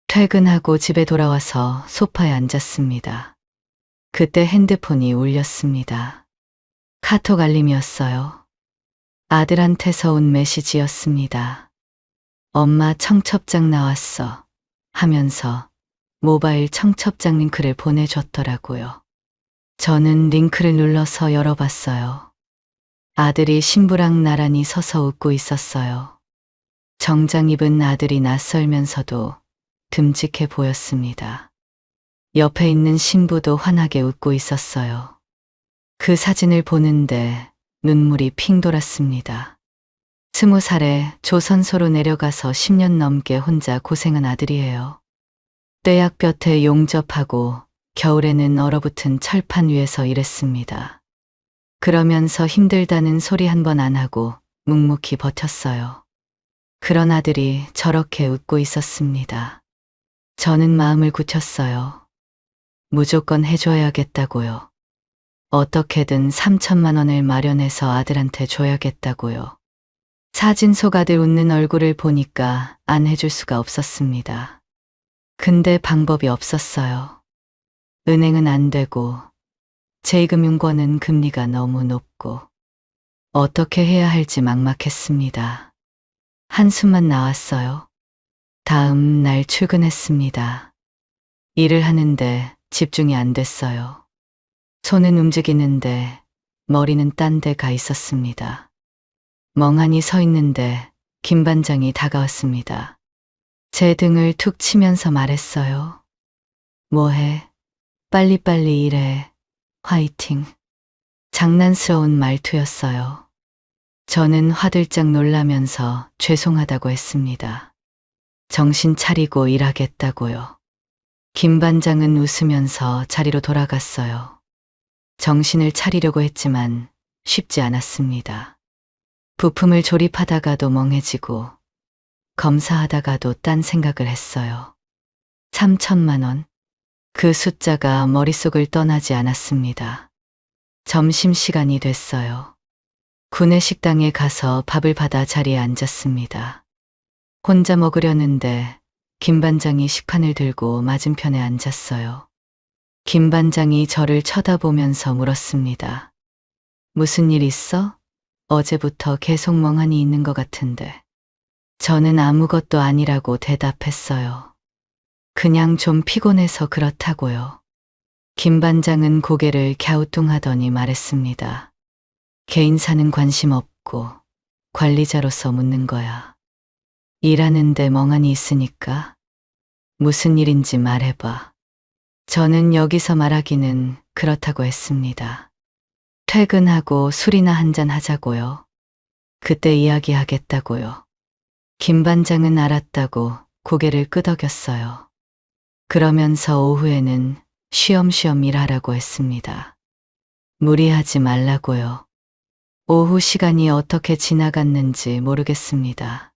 퇴근하고 집에 돌아와서 소파에 앉았습니다. 그때 핸드폰이 울렸습니다. 카톡 알림이었어요. 아들한테서 온 메시지였습니다. 엄마 청첩장 나왔어 하면서 모바일 청첩장 링크를 보내줬더라고요. 저는 링크를 눌러서 열어봤어요. 아들이 신부랑 나란히 서서 웃고 있었어요. 정장 입은 아들이 낯설면서도 듬직해 보였습니다. 옆에 있는 신부도 환하게 웃고 있었어요. 그 사진을 보는데 눈물이 핑 돌았습니다. 20살에 조선소로 내려가서 10년 넘게 혼자 고생한 아들이에요. 떼약볕에 용접하고 겨울에는 얼어붙은 철판 위에서 일했습니다. 그러면서 힘들다는 소리 한 번 안 하고 묵묵히 버텼어요. 그런 아들이 저렇게 웃고 있었습니다. 저는 마음을 굳혔어요. 무조건 해줘야겠다고요. 어떻게든 3천만 원을 마련해서 아들한테 줘야겠다고요. 사진 속 아들 웃는 얼굴을 보니까 안 해줄 수가 없었습니다. 근데 방법이 없었어요. 은행은 안 되고 제2금융권은 금리가 너무 높고 어떻게 해야 할지 막막했습니다. 한숨만 나왔어요. 다음 날 출근했습니다. 일을 하는데 집중이 안 됐어요. 손은 움직이는데 머리는 딴 데 가 있었습니다. 멍하니 서 있는데 김 반장이 다가왔습니다. 제 등을 툭 치면서 말했어요. 뭐해? 빨리빨리 일해. 화이팅. 장난스러운 말투였어요. 저는 화들짝 놀라면서 죄송하다고 했습니다. 정신 차리고 일하겠다고요. 김 반장은 웃으면서 자리로 돌아갔어요. 정신을 차리려고 했지만 쉽지 않았습니다. 부품을 조립하다가도 멍해지고 검사하다가도 딴 생각을 했어요. 3천만 원. 그 숫자가 머릿속을 떠나지 않았습니다. 점심시간이 됐어요. 구내식당에 가서 밥을 받아 자리에 앉았습니다. 혼자 먹으려는데 김 반장이 식판을 들고 맞은편에 앉았어요. 김 반장이 저를 쳐다보면서 물었습니다. 무슨 일 있어? 어제부터 계속 멍하니 있는 것 같은데. 저는 아무것도 아니라고 대답했어요. 그냥 좀 피곤해서 그렇다고요. 김 반장은 고개를 갸우뚱하더니 말했습니다. 개인사는 관심 없고 관리자로서 묻는 거야. 일하는데 멍하니 있으니까 무슨 일인지 말해봐. 저는 여기서 말하기는 그렇다고 했습니다. 퇴근하고 술이나 한잔 하자고요. 그때 이야기하겠다고요. 김 반장은 알았다고 고개를 끄덕였어요. 그러면서 오후에는 쉬엄쉬엄 일하라고 했습니다. 무리하지 말라고요. 오후 시간이 어떻게 지나갔는지 모르겠습니다.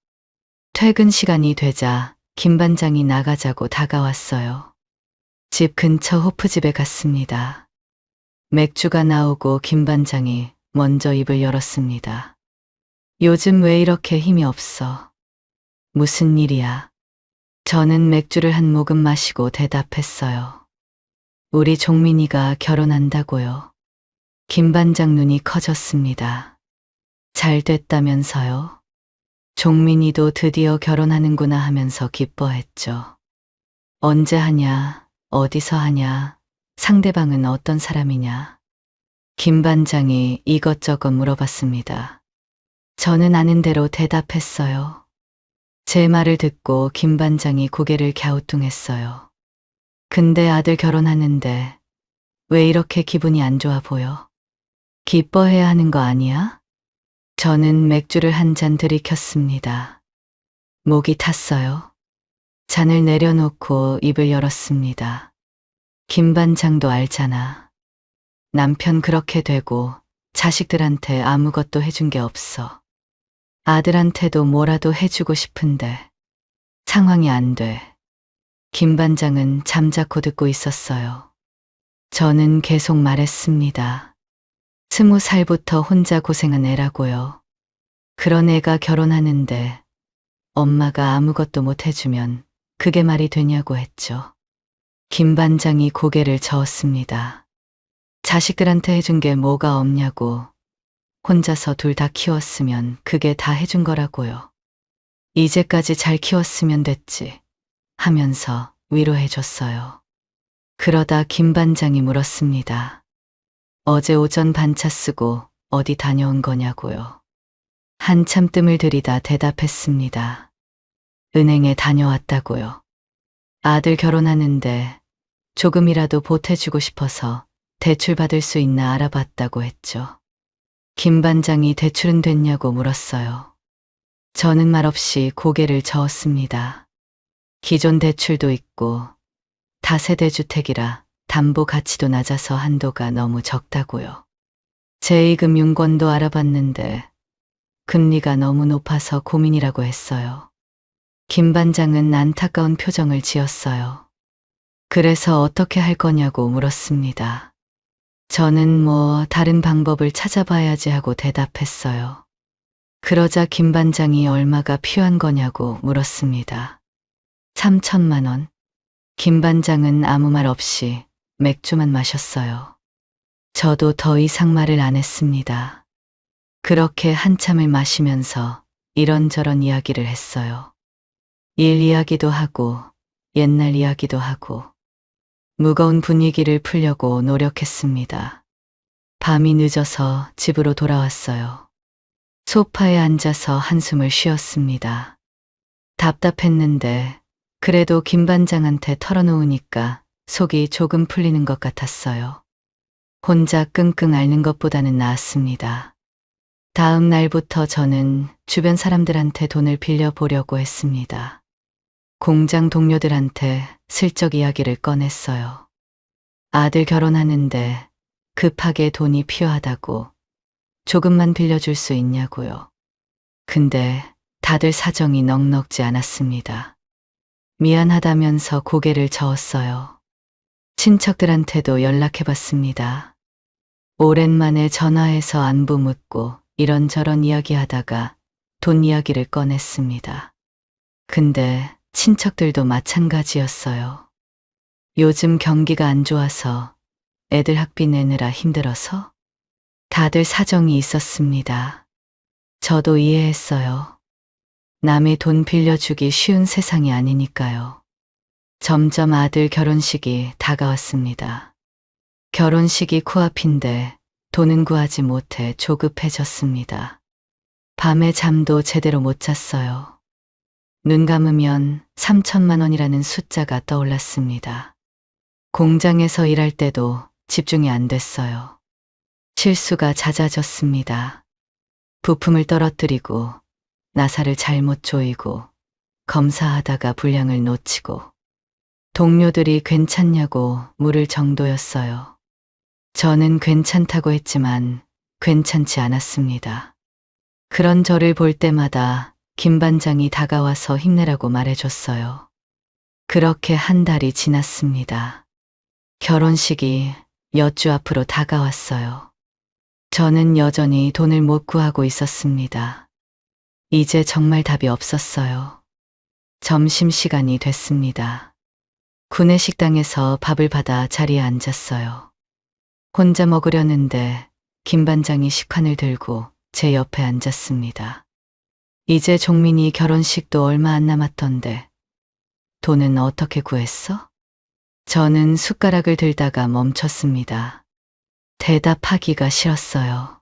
퇴근 시간이 되자 김 반장이 나가자고 다가왔어요. 집 근처 호프집에 갔습니다. 맥주가 나오고 김 반장이 먼저 입을 열었습니다. 요즘 왜 이렇게 힘이 없어? 무슨 일이야? 저는 맥주를 한 모금 마시고 대답했어요. 우리 종민이가 결혼한다고요. 김 반장 눈이 커졌습니다. 잘 됐다면서요? 종민이도 드디어 결혼하는구나 하면서 기뻐했죠. 언제 하냐? 어디서 하냐? 상대방은 어떤 사람이냐? 김 반장이 이것저것 물어봤습니다. 저는 아는 대로 대답했어요. 제 말을 듣고 김 반장이 고개를 갸우뚱했어요. 근데 아들 결혼하는데 왜 이렇게 기분이 안 좋아 보여? 기뻐해야 하는 거 아니야? 저는 맥주를 한 잔 들이켰습니다. 목이 탔어요. 잔을 내려놓고 입을 열었습니다. 김 반장도 알잖아. 남편 그렇게 되고 자식들한테 아무것도 해준 게 없어. 아들한테도 뭐라도 해주고 싶은데 상황이 안 돼. 김 반장은 잠자코 듣고 있었어요. 저는 계속 말했습니다. 20살부터 혼자 고생한 애라고요. 그런 애가 결혼하는데 엄마가 아무것도 못 해주면 그게 말이 되냐고 했죠. 김 반장이 고개를 저었습니다. 자식들한테 해준 게 뭐가 없냐고. 혼자서 둘 다 키웠으면 그게 다 해준 거라고요. 이제까지 잘 키웠으면 됐지 하면서 위로해줬어요. 그러다 김 반장이 물었습니다. 어제 오전 반차 쓰고 어디 다녀온 거냐고요. 한참 뜸을 들이다 대답했습니다. 은행에 다녀왔다고요. 아들 결혼하는데 조금이라도 보태주고 싶어서 대출 받을 수 있나 알아봤다고 했죠. 김 반장이 대출은 됐냐고 물었어요. 저는 말없이 고개를 저었습니다. 기존 대출도 있고 다세대 주택이라 담보 가치도 낮아서 한도가 너무 적다고요. 제2금융권도 알아봤는데 금리가 너무 높아서 고민이라고 했어요. 김 반장은 안타까운 표정을 지었어요. 그래서 어떻게 할 거냐고 물었습니다. 저는 다른 방법을 찾아봐야지 하고 대답했어요. 그러자 김 반장이 얼마가 필요한 거냐고 물었습니다. 3천만 원. 김 반장은 아무 말 없이 맥주만 마셨어요. 저도 더 이상 말을 안 했습니다. 그렇게 한참을 마시면서 이런저런 이야기를 했어요. 일 이야기도 하고 옛날 이야기도 하고 무거운 분위기를 풀려고 노력했습니다. 밤이 늦어서 집으로 돌아왔어요. 소파에 앉아서 한숨을 쉬었습니다. 답답했는데 그래도 김 반장한테 털어놓으니까 속이 조금 풀리는 것 같았어요. 혼자 끙끙 앓는 것보다는 나았습니다. 다음 날부터 저는 주변 사람들한테 돈을 빌려보려고 했습니다. 공장 동료들한테 슬쩍 이야기를 꺼냈어요. 아들 결혼하는데 급하게 돈이 필요하다고 조금만 빌려줄 수 있냐고요. 근데 다들 사정이 넉넉지 않았습니다. 미안하다면서 고개를 저었어요. 친척들한테도 연락해봤습니다. 오랜만에 전화해서 안부 묻고 이런저런 이야기하다가 돈 이야기를 꺼냈습니다. 근데 친척들도 마찬가지였어요. 요즘 경기가 안 좋아서 애들 학비 내느라 힘들어서 다들 사정이 있었습니다. 저도 이해했어요. 남의 돈 빌려주기 쉬운 세상이 아니니까요. 점점 아들 결혼식이 다가왔습니다. 결혼식이 코앞인데 돈은 구하지 못해 조급해졌습니다. 밤에 잠도 제대로 못 잤어요. 눈 감으면 3천만 원이라는 숫자가 떠올랐습니다. 공장에서 일할 때도 집중이 안 됐어요. 실수가 잦아졌습니다. 부품을 떨어뜨리고 나사를 잘못 조이고 검사하다가 분량을 놓치고 동료들이 괜찮냐고 물을 정도였어요. 저는 괜찮다고 했지만 괜찮지 않았습니다. 그런 저를 볼 때마다 김 반장이 다가와서 힘내라고 말해줬어요. 그렇게 한 달이 지났습니다. 결혼식이 몇 주 앞으로 다가왔어요. 저는 여전히 돈을 못 구하고 있었습니다. 이제 정말 답이 없었어요. 점심시간이 됐습니다. 구내식당에서 밥을 받아 자리에 앉았어요. 혼자 먹으려는데 김 반장이 식판을 들고 제 옆에 앉았습니다. 이제 종민이 결혼식도 얼마 안 남았던데 돈은 어떻게 구했어? 저는 숟가락을 들다가 멈췄습니다. 대답하기가 싫었어요.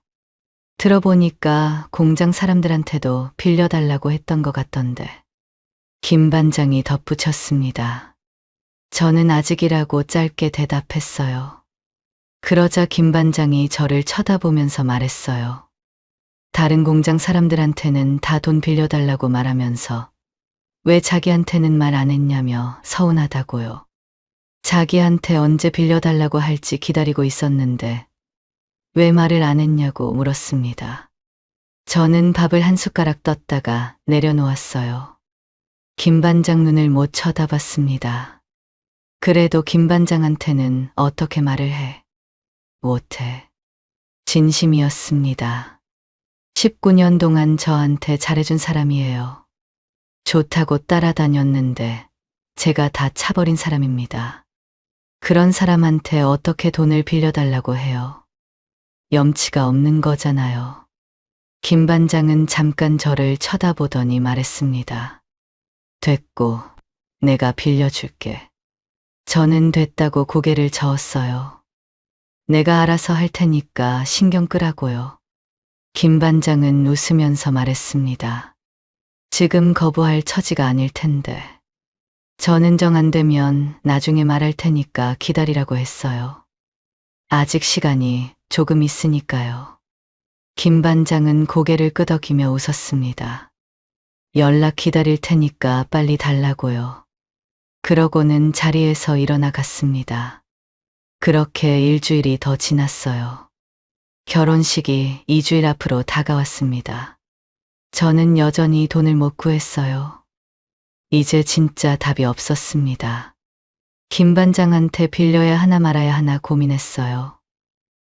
들어보니까 공장 사람들한테도 빌려달라고 했던 것 같던데. 김 반장이 덧붙였습니다. 저는 아직이라고 짧게 대답했어요. 그러자 김 반장이 저를 쳐다보면서 말했어요. 다른 공장 사람들한테는 다 돈 빌려달라고 말하면서 왜 자기한테는 말 안 했냐며 서운하다고요. 자기한테 언제 빌려달라고 할지 기다리고 있었는데 왜 말을 안 했냐고 물었습니다. 저는 밥을 한 숟가락 떴다가 내려놓았어요. 김 반장 눈을 못 쳐다봤습니다. 그래도 김 반장한테는 어떻게 말을 해? 못해. 진심이었습니다. 19년 동안 저한테 잘해준 사람이에요. 좋다고 따라다녔는데 제가 다 차버린 사람입니다. 그런 사람한테 어떻게 돈을 빌려달라고 해요? 염치가 없는 거잖아요. 김 반장은 잠깐 저를 쳐다보더니 말했습니다. 됐고, 내가 빌려줄게. 저는 됐다고 고개를 저었어요. 내가 알아서 할 테니까 신경 끄라고요. 김 반장은 웃으면서 말했습니다. 지금 거부할 처지가 아닐 텐데. 저는 정 안 되면 나중에 말할 테니까 기다리라고 했어요. 아직 시간이 조금 있으니까요. 김 반장은 고개를 끄덕이며 웃었습니다. 연락 기다릴 테니까 빨리 달라고요. 그러고는 자리에서 일어나 갔습니다. 그렇게 일주일이 더 지났어요. 결혼식이 2주일 앞으로 다가왔습니다. 저는 여전히 돈을 못 구했어요. 이제 진짜 답이 없었습니다. 김 반장한테 빌려야 하나 말아야 하나 고민했어요.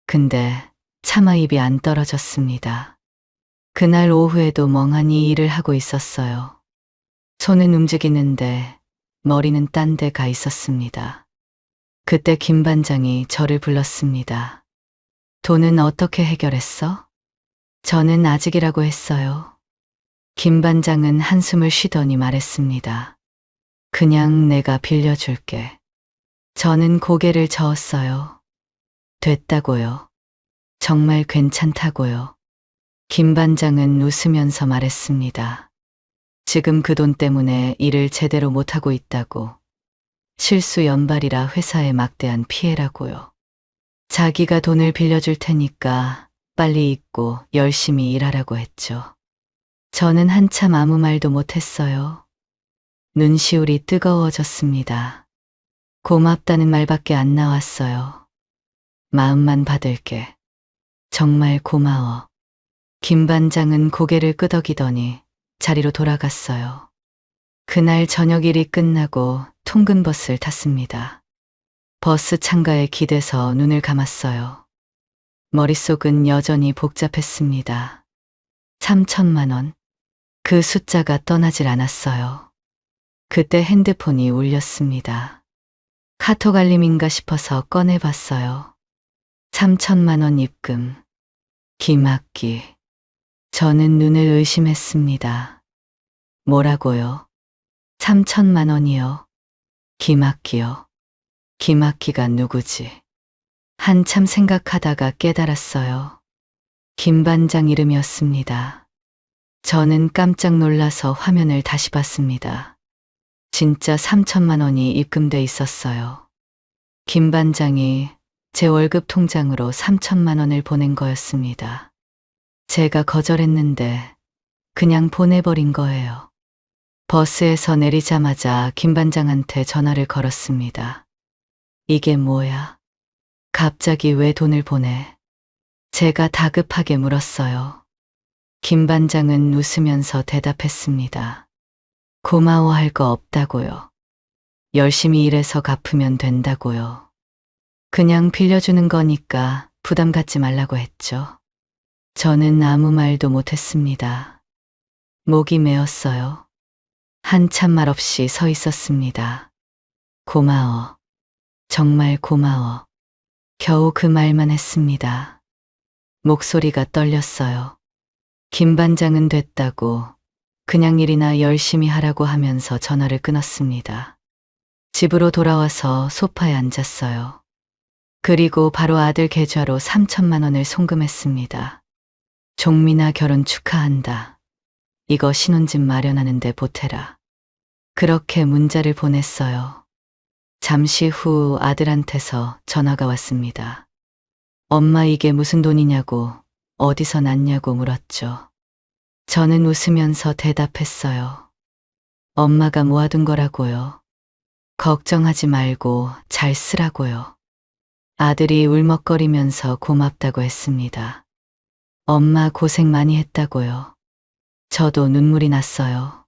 근데 차마 입이 안 떨어졌습니다. 그날 오후에도 멍하니 일을 하고 있었어요. 손은 움직이는데 머리는 딴 데 가 있었습니다. 그때 김 반장이 저를 불렀습니다. 돈은 어떻게 해결했어? 저는 아직이라고 했어요. 김 반장은 한숨을 쉬더니 말했습니다. 그냥 내가 빌려줄게. 저는 고개를 저었어요. 됐다고요. 정말 괜찮다고요. 김 반장은 웃으면서 말했습니다. 지금 그 돈 때문에 일을 제대로 못하고 있다고. 실수 연발이라 회사에 막대한 피해라고요. 자기가 돈을 빌려줄 테니까 빨리 잊고 열심히 일하라고 했죠. 저는 한참 아무 말도 못했어요. 눈시울이 뜨거워졌습니다. 고맙다는 말밖에 안 나왔어요. 마음만 받을게. 정말 고마워. 김 반장은 고개를 끄덕이더니 자리로 돌아갔어요. 그날 저녁 일이 끝나고 통근버스를 탔습니다. 버스 창가에 기대서 눈을 감았어요. 머릿속은 여전히 복잡했습니다. 3천만 원. 그 숫자가 떠나질 않았어요. 그때 핸드폰이 울렸습니다. 카톡 알림인가 싶어서 꺼내봤어요. 3천만 원 입금. 김학기. 저는 눈을 의심했습니다. 뭐라고요? 3천만 원이요. 김학기요. 김학기가 누구지? 한참 생각하다가 깨달았어요. 김 반장 이름이었습니다. 저는 깜짝 놀라서 화면을 다시 봤습니다. 진짜 3천만 원이 입금돼 있었어요. 김 반장이 제 월급 통장으로 3천만 원을 보낸 거였습니다. 제가 거절했는데 그냥 보내버린 거예요. 버스에서 내리자마자 김 반장한테 전화를 걸었습니다. 이게 뭐야? 갑자기 왜 돈을 보내? 제가 다급하게 물었어요. 김 반장은 웃으면서 대답했습니다. 고마워할 거 없다고요. 열심히 일해서 갚으면 된다고요. 그냥 빌려주는 거니까 부담 갖지 말라고 했죠. 저는 아무 말도 못했습니다. 목이 메었어요. 한참 말없이 서 있었습니다. 고마워. 정말 고마워. 겨우 그 말만 했습니다. 목소리가 떨렸어요. 김 반장은 됐다고 그냥 일이나 열심히 하라고 하면서 전화를 끊었습니다. 집으로 돌아와서 소파에 앉았어요. 그리고 바로 아들 계좌로 3천만 원을 송금했습니다. 종민아 결혼 축하한다. 이거 신혼집 마련하는데 보태라. 그렇게 문자를 보냈어요. 잠시 후 아들한테서 전화가 왔습니다. 엄마 이게 무슨 돈이냐고, 어디서 났냐고 물었죠. 저는 웃으면서 대답했어요. 엄마가 모아둔 거라고요. 걱정하지 말고 잘 쓰라고요. 아들이 울먹거리면서 고맙다고 했습니다. 엄마 고생 많이 했다고요. 저도 눈물이 났어요.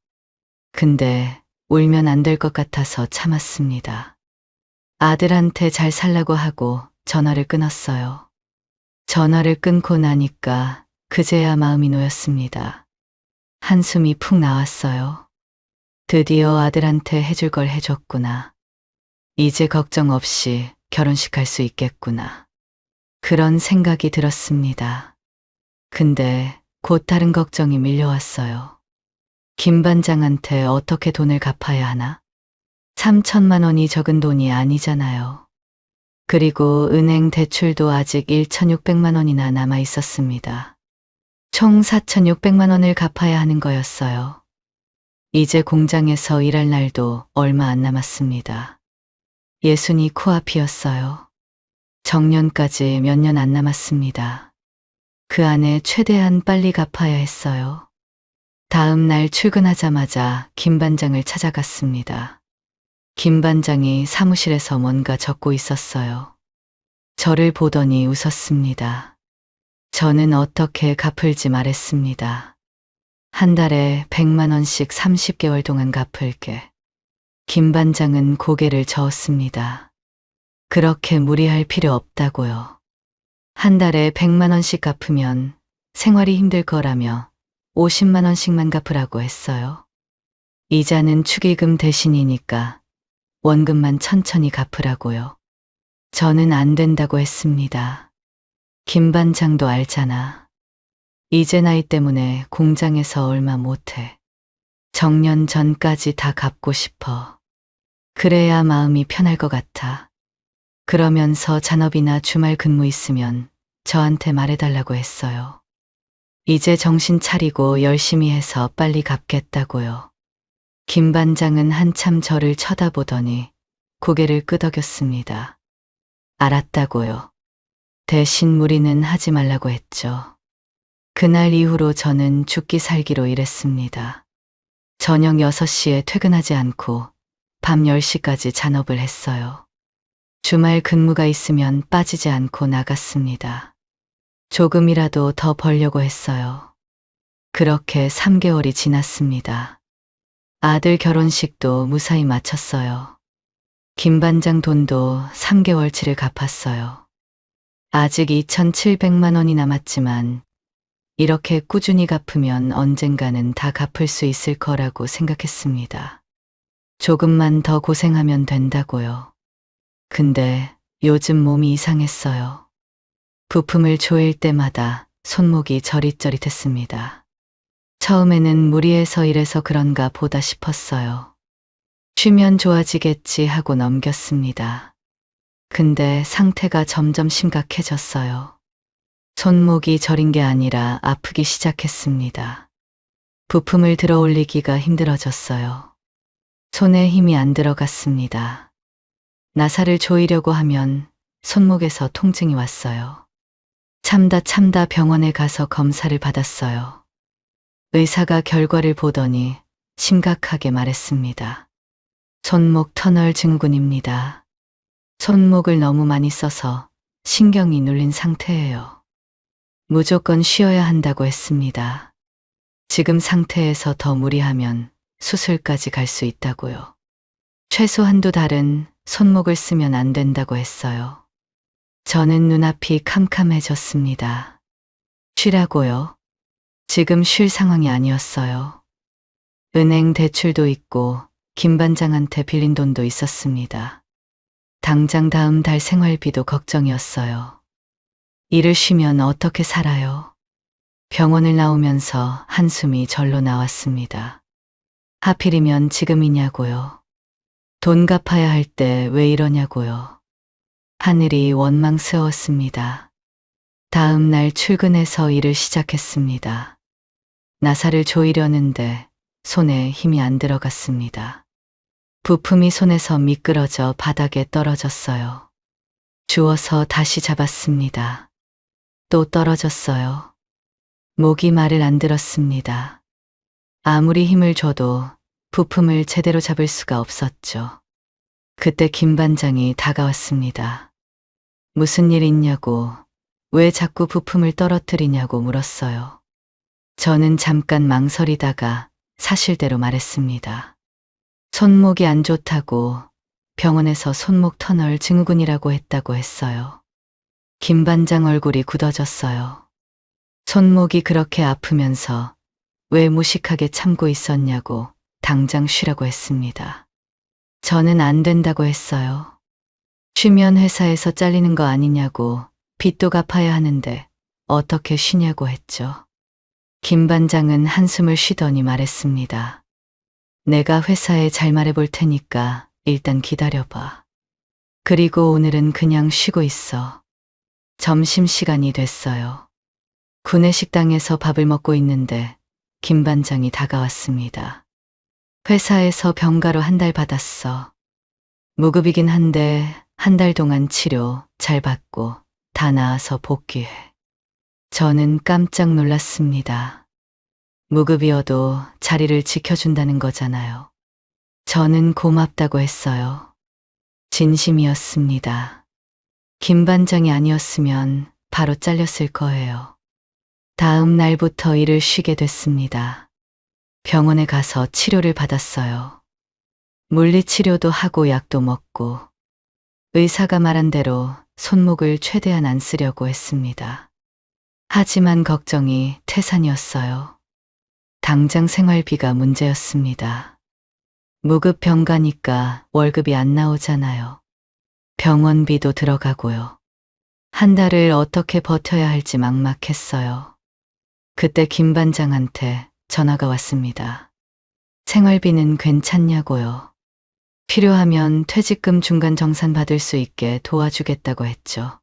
근데 울면 안 될 것 같아서 참았습니다. 아들한테 잘 살라고 하고 전화를 끊었어요. 전화를 끊고 나니까 그제야 마음이 놓였습니다. 한숨이 푹 나왔어요. 드디어 아들한테 해줄 걸 해줬구나. 이제 걱정 없이 결혼식 할 수 있겠구나. 그런 생각이 들었습니다. 근데 곧 다른 걱정이 밀려왔어요. 김 반장한테 어떻게 돈을 갚아야 하나? 3천만 원이 적은 돈이 아니잖아요. 그리고 은행 대출도 아직 1,600만 원이나 남아 있었습니다. 총 4,600만 원을 갚아야 하는 거였어요. 이제 공장에서 일할 날도 얼마 안 남았습니다. 예순이 코앞이었어요. 정년까지 몇 년 안 남았습니다. 그 안에 최대한 빨리 갚아야 했어요. 다음 날 출근하자마자 김 반장을 찾아갔습니다. 김 반장이 사무실에서 뭔가 적고 있었어요. 저를 보더니 웃었습니다. 저는 어떻게 갚을지 말했습니다. 한 달에 100만 원씩 30개월 동안 갚을게. 김 반장은 고개를 저었습니다. 그렇게 무리할 필요 없다고요. 한 달에 100만 원씩 갚으면 생활이 힘들 거라며 50만 원씩만 갚으라고 했어요. 이자는 축의금 대신이니까 원금만 천천히 갚으라고요. 저는 안 된다고 했습니다. 김 반장도 알잖아. 이제 나이 때문에 공장에서 얼마 못해. 정년 전까지 다 갚고 싶어. 그래야 마음이 편할 것 같아. 그러면서 잔업이나 주말 근무 있으면 저한테 말해달라고 했어요. 이제 정신 차리고 열심히 해서 빨리 갚겠다고요. 김 반장은 한참 저를 쳐다보더니 고개를 끄덕였습니다. 알았다고요. 대신 무리는 하지 말라고 했죠. 그날 이후로 저는 죽기 살기로 일했습니다. 저녁 6시에 퇴근하지 않고 밤 10시까지 잔업을 했어요. 주말 근무가 있으면 빠지지 않고 나갔습니다. 조금이라도 더 벌려고 했어요. 그렇게 3개월이 지났습니다. 아들 결혼식도 무사히 마쳤어요. 김 반장 돈도 3개월치를 갚았어요. 아직 2,700만 원이 남았지만 이렇게 꾸준히 갚으면 언젠가는 다 갚을 수 있을 거라고 생각했습니다. 조금만 더 고생하면 된다고요. 근데 요즘 몸이 이상했어요. 부품을 조일 때마다 손목이 저릿저릿했습니다. 처음에는 무리해서 일해서 그런가 보다 싶었어요. 쉬면 좋아지겠지 하고 넘겼습니다. 근데 상태가 점점 심각해졌어요. 손목이 저린 게 아니라 아프기 시작했습니다. 부품을 들어 올리기가 힘들어졌어요. 손에 힘이 안 들어갔습니다. 나사를 조이려고 하면 손목에서 통증이 왔어요. 참다 병원에 가서 검사를 받았어요. 의사가 결과를 보더니 심각하게 말했습니다. 손목 터널 증후군입니다. 손목을 너무 많이 써서 신경이 눌린 상태예요. 무조건 쉬어야 한다고 했습니다. 지금 상태에서 더 무리하면 수술까지 갈 수 있다고요. 최소 한두 달은 손목을 쓰면 안 된다고 했어요. 저는 눈앞이 캄캄해졌습니다. 쉬라고요? 지금 쉴 상황이 아니었어요. 은행 대출도 있고 김 반장한테 빌린 돈도 있었습니다. 당장 다음 달 생활비도 걱정이었어요. 일을 쉬면 어떻게 살아요? 병원을 나오면서 한숨이 절로 나왔습니다. 하필이면 지금이냐고요. 돈 갚아야 할 때 왜 이러냐고요. 하늘이 원망스러웠습니다. 다음 날 출근해서 일을 시작했습니다. 나사를 조이려는데 손에 힘이 안 들어갔습니다. 부품이 손에서 미끄러져 바닥에 떨어졌어요. 주워서 다시 잡았습니다. 또 떨어졌어요. 목이 말을 안 들었습니다. 아무리 힘을 줘도 부품을 제대로 잡을 수가 없었죠. 그때 김 반장이 다가왔습니다. 무슨 일 있냐고, 왜 자꾸 부품을 떨어뜨리냐고 물었어요. 저는 잠깐 망설이다가 사실대로 말했습니다. 손목이 안 좋다고 병원에서 손목 터널 증후군이라고 했다고 했어요. 김 반장 얼굴이 굳어졌어요. 손목이 그렇게 아프면서 왜 무식하게 참고 있었냐고 당장 쉬라고 했습니다. 저는 안 된다고 했어요. 쉬면 회사에서 잘리는 거 아니냐고, 빚도 갚아야 하는데 어떻게 쉬냐고 했죠. 김 반장은 한숨을 쉬더니 말했습니다. 내가 회사에 잘 말해볼 테니까 일단 기다려봐. 그리고 오늘은 그냥 쉬고 있어. 점심시간이 됐어요. 구내식당에서 밥을 먹고 있는데 김 반장이 다가왔습니다. 회사에서 병가로 한 달 받았어. 무급이긴 한데 한 달 동안 치료 잘 받고 다 나아서 복귀해. 저는 깜짝 놀랐습니다. 무급이어도 자리를 지켜준다는 거잖아요. 저는 고맙다고 했어요. 진심이었습니다. 김 반장이 아니었으면 바로 잘렸을 거예요. 다음 날부터 일을 쉬게 됐습니다. 병원에 가서 치료를 받았어요. 물리치료도 하고 약도 먹고 의사가 말한 대로 손목을 최대한 안 쓰려고 했습니다. 하지만 걱정이 태산이었어요. 당장 생활비가 문제였습니다. 무급 병가니까 월급이 안 나오잖아요. 병원비도 들어가고요. 한 달을 어떻게 버텨야 할지 막막했어요. 그때 김 반장한테 전화가 왔습니다. 생활비는 괜찮냐고요. 필요하면 퇴직금 중간 정산 받을 수 있게 도와주겠다고 했죠.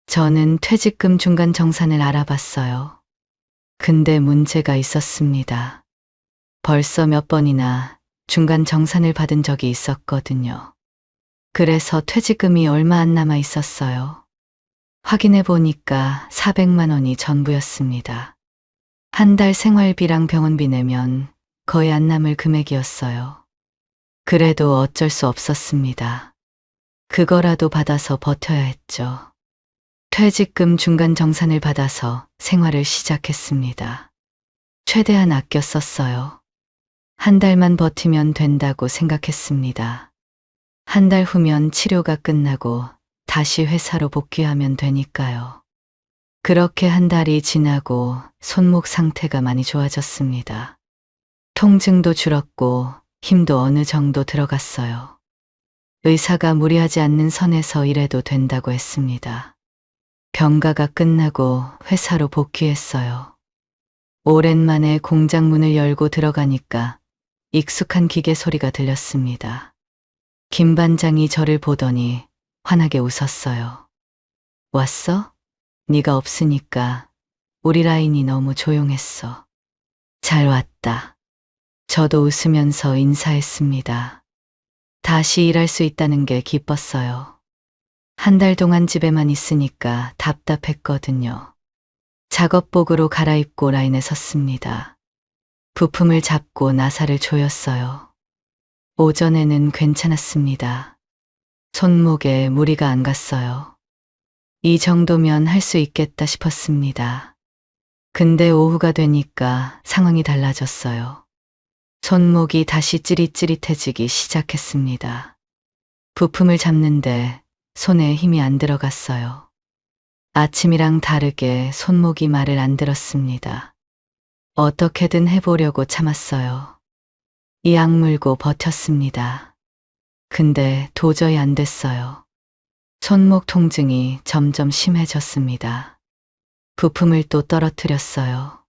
저는 퇴직금 중간 정산을 알아봤어요. 근데 문제가 있었습니다. 벌써 몇 번이나 중간 정산을 받은 적이 있었거든요. 그래서 퇴직금이 얼마 안 남아 있었어요. 확인해 보니까 400만 원이 전부였습니다. 한 달 생활비랑 병원비 내면 거의 안 남을 금액이었어요. 그래도 어쩔 수 없었습니다. 그거라도 받아서 버텨야 했죠. 퇴직금 중간 정산을 받아서 생활을 시작했습니다. 최대한 아껴 썼어요. 한 달만 버티면 된다고 생각했습니다. 한 달 후면 치료가 끝나고 다시 회사로 복귀하면 되니까요. 그렇게 한 달이 지나고 손목 상태가 많이 좋아졌습니다. 통증도 줄었고 힘도 어느 정도 들어갔어요. 의사가 무리하지 않는 선에서 일해도 된다고 했습니다. 병가가 끝나고 회사로 복귀했어요. 오랜만에 공장 문을 열고 들어가니까 익숙한 기계 소리가 들렸습니다. 김 반장이 저를 보더니 환하게 웃었어요. 왔어? 네가 없으니까 우리 라인이 너무 조용했어. 잘 왔다. 저도 웃으면서 인사했습니다. 다시 일할 수 있다는 게 기뻤어요. 한 달 동안 집에만 있으니까 답답했거든요. 작업복으로 갈아입고 라인에 섰습니다. 부품을 잡고 나사를 조였어요. 오전에는 괜찮았습니다. 손목에 무리가 안 갔어요. 이 정도면 할 수 있겠다 싶었습니다. 근데 오후가 되니까 상황이 달라졌어요. 손목이 다시 찌릿찌릿해지기 시작했습니다. 부품을 잡는데 손에 힘이 안 들어갔어요. 아침이랑 다르게 손목이 말을 안 들었습니다. 어떻게든 해보려고 참았어요. 이 악물고 버텼습니다. 근데 도저히 안 됐어요. 손목 통증이 점점 심해졌습니다. 부품을 또 떨어뜨렸어요.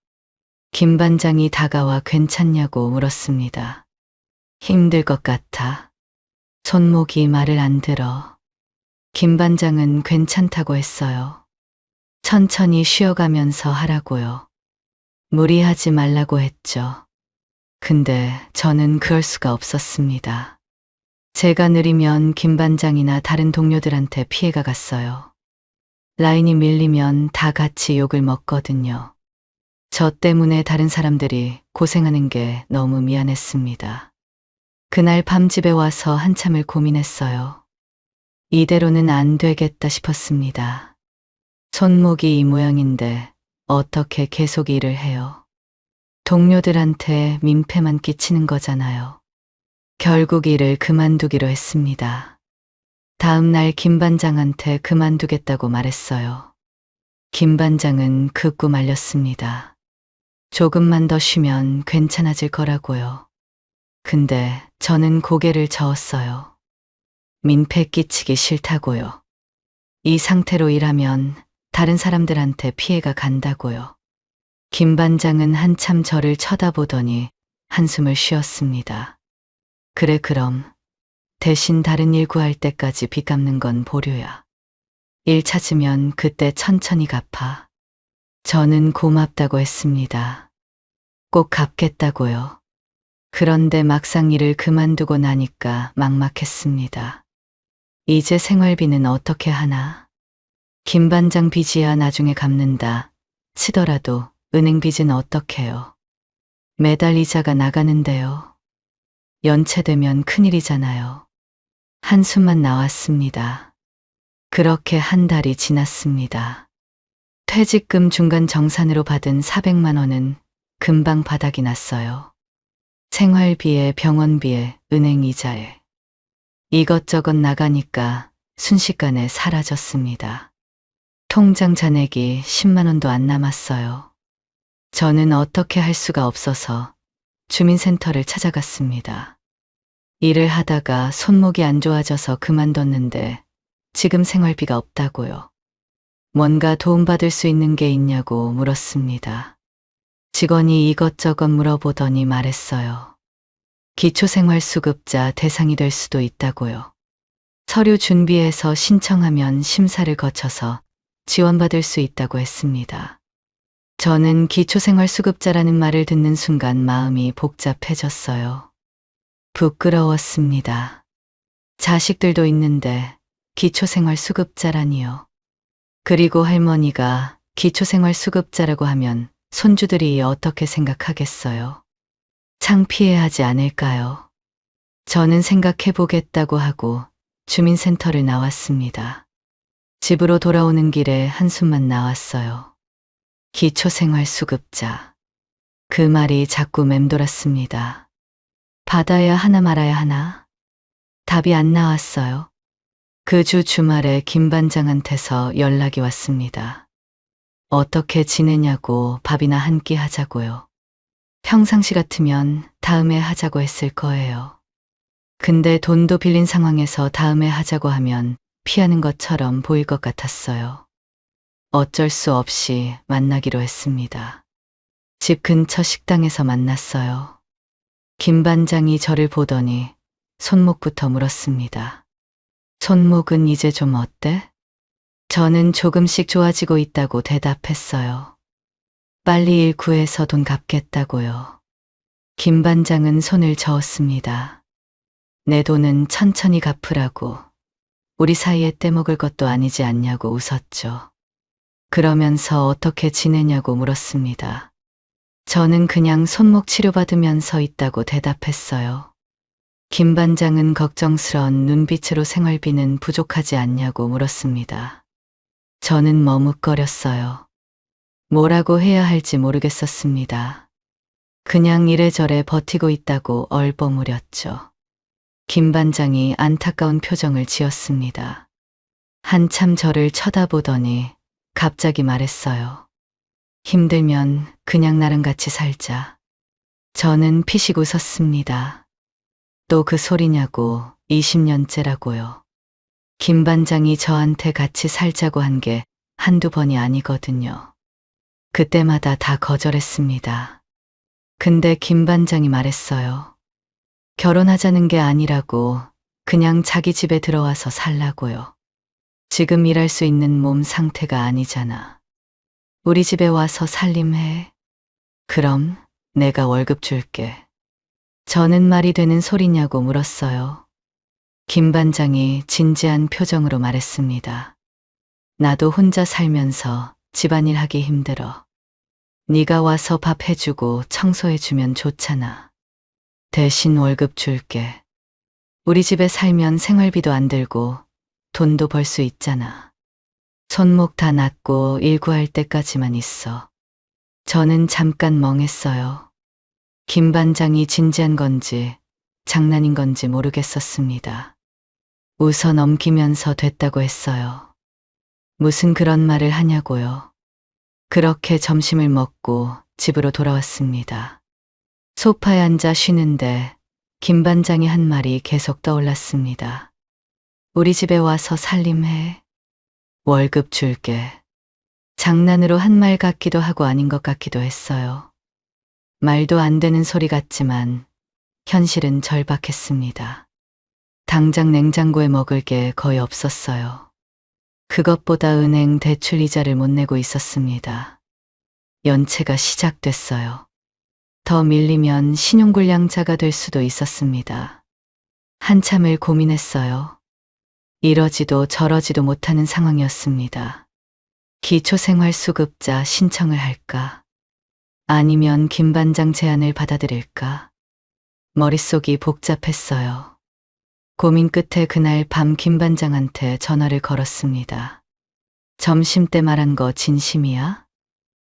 김 반장이 다가와 괜찮냐고 물었습니다. 힘들 것 같아. 손목이 말을 안 들어. 김 반장은 괜찮다고 했어요. 천천히 쉬어가면서 하라고요. 무리하지 말라고 했죠. 근데 저는 그럴 수가 없었습니다. 제가 느리면 김 반장이나 다른 동료들한테 피해가 갔어요. 라인이 밀리면 다 같이 욕을 먹거든요. 저 때문에 다른 사람들이 고생하는 게 너무 미안했습니다. 그날 밤 집에 와서 한참을 고민했어요. 이대로는 안 되겠다 싶었습니다. 손목이 이 모양인데 어떻게 계속 일을 해요? 동료들한테 민폐만 끼치는 거잖아요. 결국 일을 그만두기로 했습니다. 다음 날 김 반장한테 그만두겠다고 말했어요. 김 반장은 극구 말렸습니다. 조금만 더 쉬면 괜찮아질 거라고요. 근데 저는 고개를 저었어요. 민폐 끼치기 싫다고요. 이 상태로 일하면 다른 사람들한테 피해가 간다고요. 김 반장은 한참 저를 쳐다보더니 한숨을 쉬었습니다. 그래 그럼 대신 다른 일 구할 때까지 빚 갚는 건 보류야. 일 찾으면 그때 천천히 갚아. 저는 고맙다고 했습니다. 꼭 갚겠다고요. 그런데 막상 일을 그만두고 나니까 막막했습니다. 이제 생활비는 어떻게 하나? 김 반장 빚이야 나중에 갚는다 치더라도 은행 빚은 어떡해요? 매달 이자가 나가는데요. 연체되면 큰일이잖아요. 한숨만 나왔습니다. 그렇게 한 달이 지났습니다. 퇴직금 중간 정산으로 받은 400만 원은 금방 바닥이 났어요. 생활비에 병원비에 은행 이자에 이것저것 나가니까 순식간에 사라졌습니다. 통장 잔액이 10만 원도 안 남았어요. 저는 어떻게 할 수가 없어서 주민센터를 찾아갔습니다. 일을 하다가 손목이 안 좋아져서 그만뒀는데 지금 생활비가 없다고요. 뭔가 도움받을 수 있는 게 있냐고 물었습니다. 직원이 이것저것 물어보더니 말했어요. 기초생활수급자 대상이 될 수도 있다고요. 서류 준비해서 신청하면 심사를 거쳐서 지원받을 수 있다고 했습니다. 저는 기초생활수급자라는 말을 듣는 순간 마음이 복잡해졌어요. 부끄러웠습니다. 자식들도 있는데 기초생활수급자라니요. 그리고 할머니가 기초생활수급자라고 하면 손주들이 어떻게 생각하겠어요? 창피해하지 않을까요? 저는 생각해보겠다고 하고 주민센터를 나왔습니다. 집으로 돌아오는 길에 한숨만 나왔어요. 기초생활수급자. 그 말이 자꾸 맴돌았습니다. 받아야 하나 말아야 하나? 답이 안 나왔어요. 그 주 주말에 김 반장한테서 연락이 왔습니다. 어떻게 지내냐고 밥이나 한 끼 하자고요. 평상시 같으면 다음에 하자고 했을 거예요. 근데 돈도 빌린 상황에서 다음에 하자고 하면 피하는 것처럼 보일 것 같았어요. 어쩔 수 없이 만나기로 했습니다. 집 근처 식당에서 만났어요. 김 반장이 저를 보더니 손목부터 물었습니다. 손목은 이제 좀 어때? 저는 조금씩 좋아지고 있다고 대답했어요. 빨리 일 구해서 돈 갚겠다고요. 김 반장은 손을 저었습니다. 내 돈은 천천히 갚으라고. 우리 사이에 떼먹을 것도 아니지 않냐고 웃었죠. 그러면서 어떻게 지내냐고 물었습니다. 저는 그냥 손목 치료받으면서 있다고 대답했어요. 김 반장은 걱정스런 눈빛으로 생활비는 부족하지 않냐고 물었습니다. 저는 머뭇거렸어요. 뭐라고 해야 할지 모르겠었습니다. 그냥 이래저래 버티고 있다고 얼버무렸죠. 김 반장이 안타까운 표정을 지었습니다. 한참 저를 쳐다보더니 갑자기 말했어요. 힘들면 그냥 나랑 같이 살자. 저는 피식 웃었습니다. 또 그 소리냐고 20년째라고요. 김 반장이 저한테 같이 살자고 한 게 한두 번이 아니거든요. 그때마다 다 거절했습니다. 근데 김 반장이 말했어요. 결혼하자는 게 아니라고 그냥 자기 집에 들어와서 살라고요. 지금 일할 수 있는 몸 상태가 아니잖아. 우리 집에 와서 살림해. 그럼 내가 월급 줄게. 저는 말이 되는 소리냐고 물었어요. 김 반장이 진지한 표정으로 말했습니다. 나도 혼자 살면서 집안일 하기 힘들어. 네가 와서 밥 해주고 청소해주면 좋잖아. 대신 월급 줄게. 우리 집에 살면 생활비도 안 들고 돈도 벌 수 있잖아. 손목 다 낫고 일 구할 때까지만 있어. 저는 잠깐 멍했어요. 김 반장이 진지한 건지 장난인 건지 모르겠었습니다. 웃어 넘기면서 됐다고 했어요. 무슨 그런 말을 하냐고요. 그렇게 점심을 먹고 집으로 돌아왔습니다. 소파에 앉아 쉬는데 김 반장이 한 말이 계속 떠올랐습니다. 우리 집에 와서 살림해. 월급 줄게. 장난으로 한 말 같기도 하고 아닌 것 같기도 했어요. 말도 안 되는 소리 같지만 현실은 절박했습니다. 당장 냉장고에 먹을 게 거의 없었어요. 그것보다 은행 대출 이자를 못 내고 있었습니다. 연체가 시작됐어요. 더 밀리면 신용불량자가 될 수도 있었습니다. 한참을 고민했어요. 이러지도 저러지도 못하는 상황이었습니다. 기초생활수급자 신청을 할까? 아니면 김 반장 제안을 받아들일까? 머릿속이 복잡했어요. 고민 끝에 그날 밤 김 반장한테 전화를 걸었습니다. 점심때 말한 거 진심이야?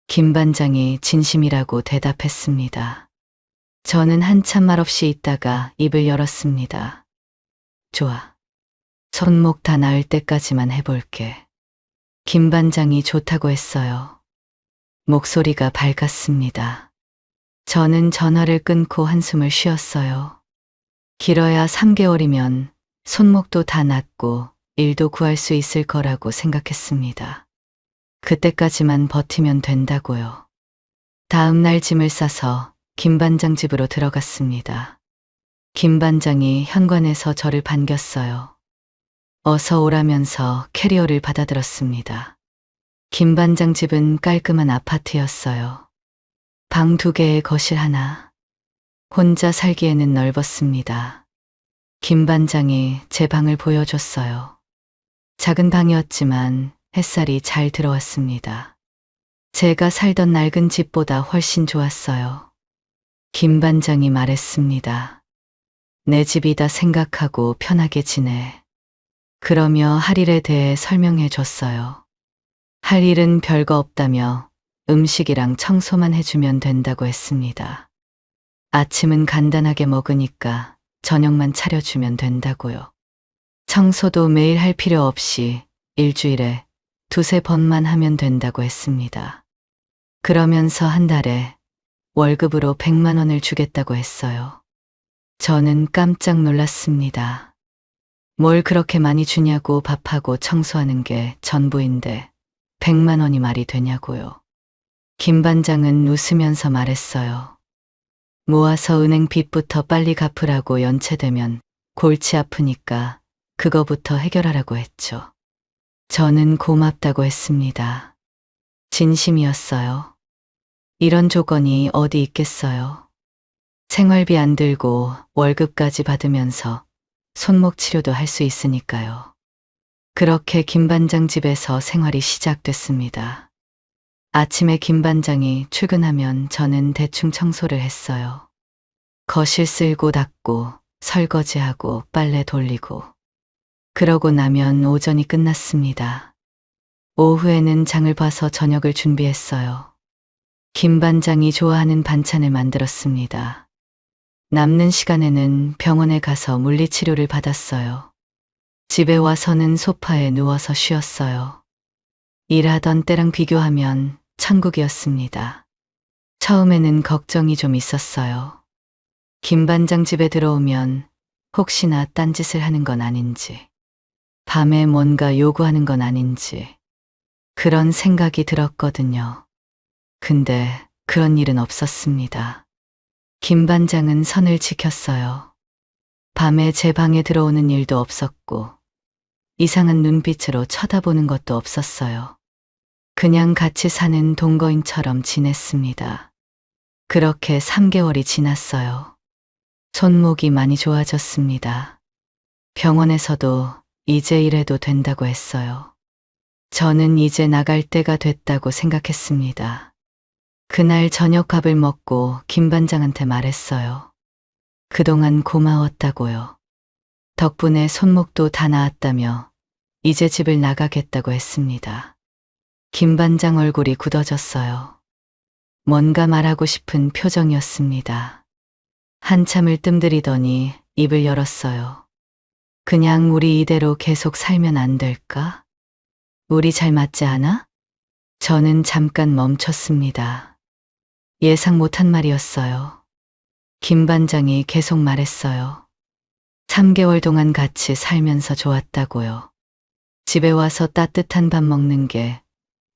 김 반장이 진심이라고 대답했습니다. 저는 한참 말없이 있다가 입을 열었습니다. 좋아. 손목 다 나을 때까지만 해볼게. 김 반장이 좋다고 했어요. 목소리가 밝았습니다. 저는 전화를 끊고 한숨을 쉬었어요. 길어야 3개월이면 손목도 다 낫고 일도 구할 수 있을 거라고 생각했습니다. 그때까지만 버티면 된다고요. 다음 날 짐을 싸서 김 반장 집으로 들어갔습니다. 김 반장이 현관에서 저를 반겼어요. 어서 오라면서 캐리어를 받아들었습니다. 김 반장 집은 깔끔한 아파트였어요. 방 2개에 거실 하나. 혼자 살기에는 넓었습니다. 김 반장이 제 방을 보여줬어요. 작은 방이었지만 햇살이 잘 들어왔습니다. 제가 살던 낡은 집보다 훨씬 좋았어요. 김 반장이 말했습니다. 내 집이다 생각하고 편하게 지내. 그러며 할 일에 대해 설명해 줬어요. 할 일은 별거 없다며 음식이랑 청소만 해주면 된다고 했습니다. 아침은 간단하게 먹으니까 저녁만 차려주면 된다고요. 청소도 매일 할 필요 없이 일주일에 2~3번만 하면 된다고 했습니다. 그러면서 한 달에 월급으로 100만 원을 주겠다고 했어요. 저는 깜짝 놀랐습니다. 뭘 그렇게 많이 주냐고 밥하고 청소하는 게 전부인데 100만 원이 말이 되냐고요. 김 반장은 웃으면서 말했어요. 모아서 은행 빚부터 빨리 갚으라고 연체되면 골치 아프니까 그거부터 해결하라고 했죠. 저는 고맙다고 했습니다. 진심이었어요. 이런 조건이 어디 있겠어요. 생활비 안 들고 월급까지 받으면서 손목 치료도 할 수 있으니까요. 그렇게 김 반장 집에서 생활이 시작됐습니다. 아침에 김 반장이 출근하면 저는 대충 청소를 했어요. 거실 쓸고 닦고 설거지하고 빨래 돌리고. 그러고 나면 오전이 끝났습니다. 오후에는 장을 봐서 저녁을 준비했어요. 김 반장이 좋아하는 반찬을 만들었습니다. 남는 시간에는 병원에 가서 물리치료를 받았어요. 집에 와서는 소파에 누워서 쉬었어요. 일하던 때랑 비교하면 천국이었습니다. 처음에는 걱정이 좀 있었어요. 김 반장 집에 들어오면 혹시나 딴짓을 하는 건 아닌지, 밤에 뭔가 요구하는 건 아닌지, 그런 생각이 들었거든요. 근데 그런 일은 없었습니다. 김 반장은 선을 지켰어요. 밤에 제 방에 들어오는 일도 없었고, 이상한 눈빛으로 쳐다보는 것도 없었어요. 그냥 같이 사는 동거인처럼 지냈습니다. 그렇게 3개월이 지났어요. 손목이 많이 좋아졌습니다. 병원에서도 이제 일해도 된다고 했어요. 저는 이제 나갈 때가 됐다고 생각했습니다. 그날 저녁밥을 먹고 김 반장한테 말했어요. 그동안 고마웠다고요. 덕분에 손목도 다 나았다며 이제 집을 나가겠다고 했습니다. 김 반장 얼굴이 굳어졌어요. 뭔가 말하고 싶은 표정이었습니다. 한참을 뜸들이더니 입을 열었어요. 그냥 우리 이대로 계속 살면 안 될까? 우리 잘 맞지 않아? 저는 잠깐 멈췄습니다. 예상 못한 말이었어요. 김 반장이 계속 말했어요. 3개월 동안 같이 살면서 좋았다고요. 집에 와서 따뜻한 밥 먹는 게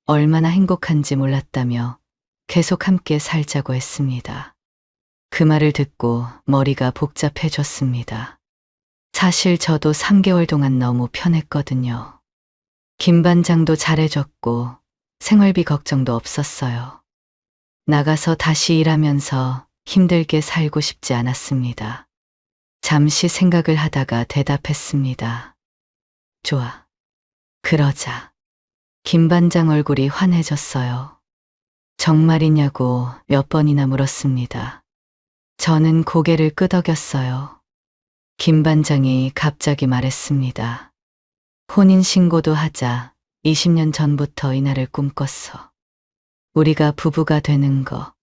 얼마나 행복한지 몰랐다며 계속 함께 살자고 했습니다. 그 말을 듣고 머리가 복잡해졌습니다. 사실 저도 3개월 동안 너무 편했거든요. 김 반장도 잘해줬고 생활비 걱정도 없었어요. 나가서 다시 일하면서 힘들게 살고 싶지 않았습니다. 잠시 생각을 하다가 대답했습니다. 좋아. 그러자. 김 반장 얼굴이 환해졌어요. 정말이냐고 몇 번이나 물었습니다. 저는 고개를 끄덕였어요. 김 반장이 갑자기 말했습니다. 혼인신고도 하자. 20년 전부터 이 날을 꿈꿨어. 우리가 부부가 되는 거.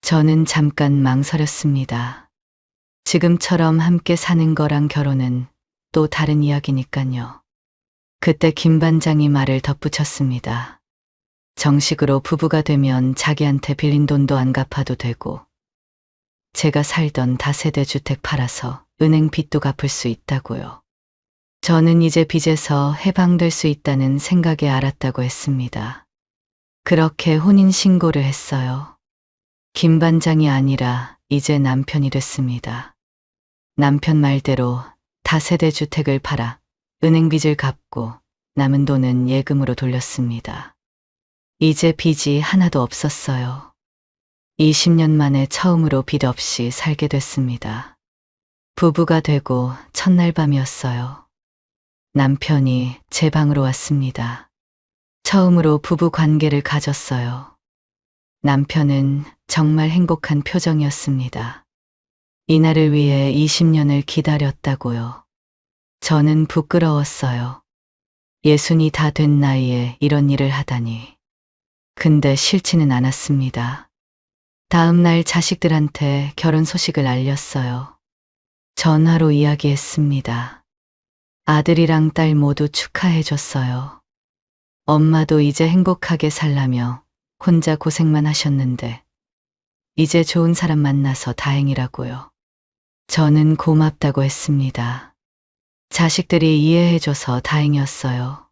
저는 잠깐 망설였습니다. 지금처럼 함께 사는 거랑 결혼은 또 다른 이야기니까요. 그때 김 반장이 말을 덧붙였습니다. 정식으로 부부가 되면 자기한테 빌린 돈도 안 갚아도 되고, 제가 살던 다세대 주택 팔아서 은행 빚도 갚을 수 있다고요. 저는 이제 빚에서 해방될 수 있다는 생각에 알았다고 했습니다. 그렇게 혼인신고를 했어요. 김 반장이 아니라 이제 남편이 됐습니다. 남편 말대로 다세대 주택을 팔아 은행 빚을 갚고 남은 돈은 예금으로 돌렸습니다. 이제 빚이 하나도 없었어요. 20년 만에 처음으로 빚 없이 살게 됐습니다. 부부가 되고 첫날 밤이었어요. 남편이 제 방으로 왔습니다. 처음으로 부부 관계를 가졌어요. 남편은 정말 행복한 표정이었습니다. 이날을 위해 20년을 기다렸다고요. 저는 부끄러웠어요. 60이 다 된 나이에 이런 일을 하다니. 근데 싫지는 않았습니다. 다음 날 자식들한테 결혼 소식을 알렸어요. 전화로 이야기했습니다. 아들이랑 딸 모두 축하해줬어요. 엄마도 이제 행복하게 살라며 혼자 고생만 하셨는데 이제 좋은 사람 만나서 다행이라고요. 저는 고맙다고 했습니다. 자식들이 이해해줘서 다행이었어요.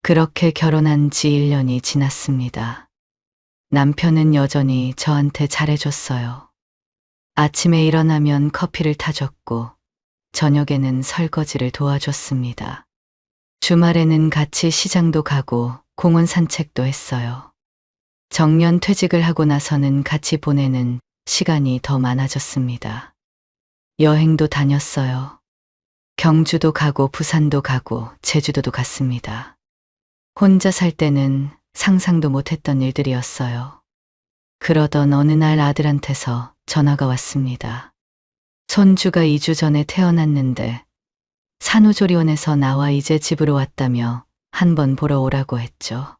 그렇게 결혼한 지 1년이 지났습니다. 남편은 여전히 저한테 잘해줬어요. 아침에 일어나면 커피를 타줬고 저녁에는 설거지를 도와줬습니다. 주말에는 같이 시장도 가고 공원 산책도 했어요. 정년 퇴직을 하고 나서는 같이 보내는 시간이 더 많아졌습니다. 여행도 다녔어요. 경주도 가고 부산도 가고 제주도도 갔습니다. 혼자 살 때는 상상도 못했던 일들이었어요. 그러던 어느 날 아들한테서 전화가 왔습니다. 손주가 2주 전에 태어났는데 산후조리원에서 나와 이제 집으로 왔다며 한번 보러 오라고 했죠.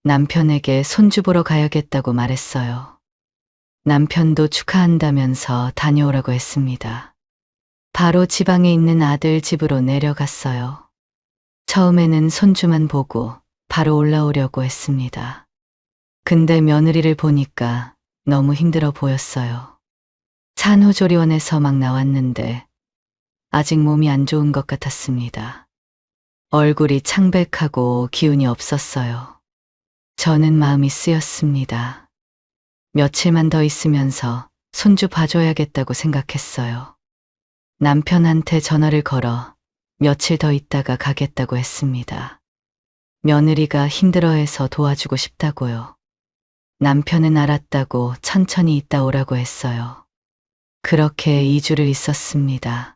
남편에게 손주 보러 가야겠다고 말했어요. 남편도 축하한다면서 다녀오라고 했습니다. 바로 지방에 있는 아들 집으로 내려갔어요. 처음에는 손주만 보고 바로 올라오려고 했습니다. 근데 며느리를 보니까 너무 힘들어 보였어요. 산후조리원에서 막 나왔는데 아직 몸이 안 좋은 것 같았습니다. 얼굴이 창백하고 기운이 없었어요. 저는 마음이 쓰였습니다. 며칠만 더 있으면서 손주 봐줘야겠다고 생각했어요. 남편한테 전화를 걸어 며칠 더 있다가 가겠다고 했습니다. 며느리가 힘들어해서 도와주고 싶다고요. 남편은 알았다고 천천히 있다 오라고 했어요. 그렇게 2주를 있었습니다.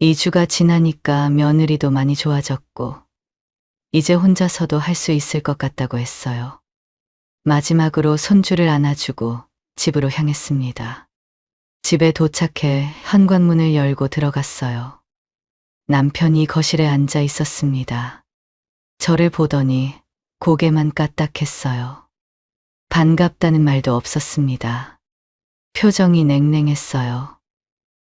2주가 지나니까 며느리도 많이 좋아졌고 이제 혼자서도 할 수 있을 것 같다고 했어요. 마지막으로 손주를 안아주고 집으로 향했습니다. 집에 도착해 현관문을 열고 들어갔어요. 남편이 거실에 앉아 있었습니다. 저를 보더니 고개만 까딱했어요. 반갑다는 말도 없었습니다. 표정이 냉랭했어요.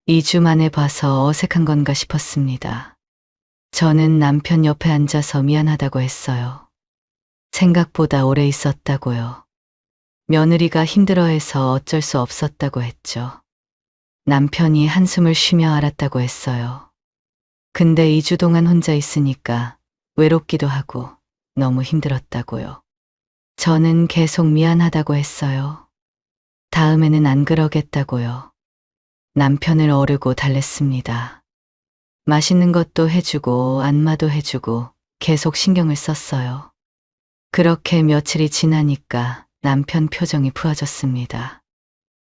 2주 만에 봐서 어색한 건가 싶었습니다. 저는 남편 옆에 앉아서 미안하다고 했어요. 생각보다 오래 있었다고요. 며느리가 힘들어해서 어쩔 수 없었다고 했죠. 남편이 한숨을 쉬며 알았다고 했어요. 근데 2주 동안 혼자 있으니까 외롭기도 하고 너무 힘들었다고요. 저는 계속 미안하다고 했어요. 다음에는 안 그러겠다고요. 남편을 어르고 달랬습니다. 맛있는 것도 해주고 안마도 해주고 계속 신경을 썼어요. 그렇게 며칠이 지나니까 남편 표정이 푸어졌습니다.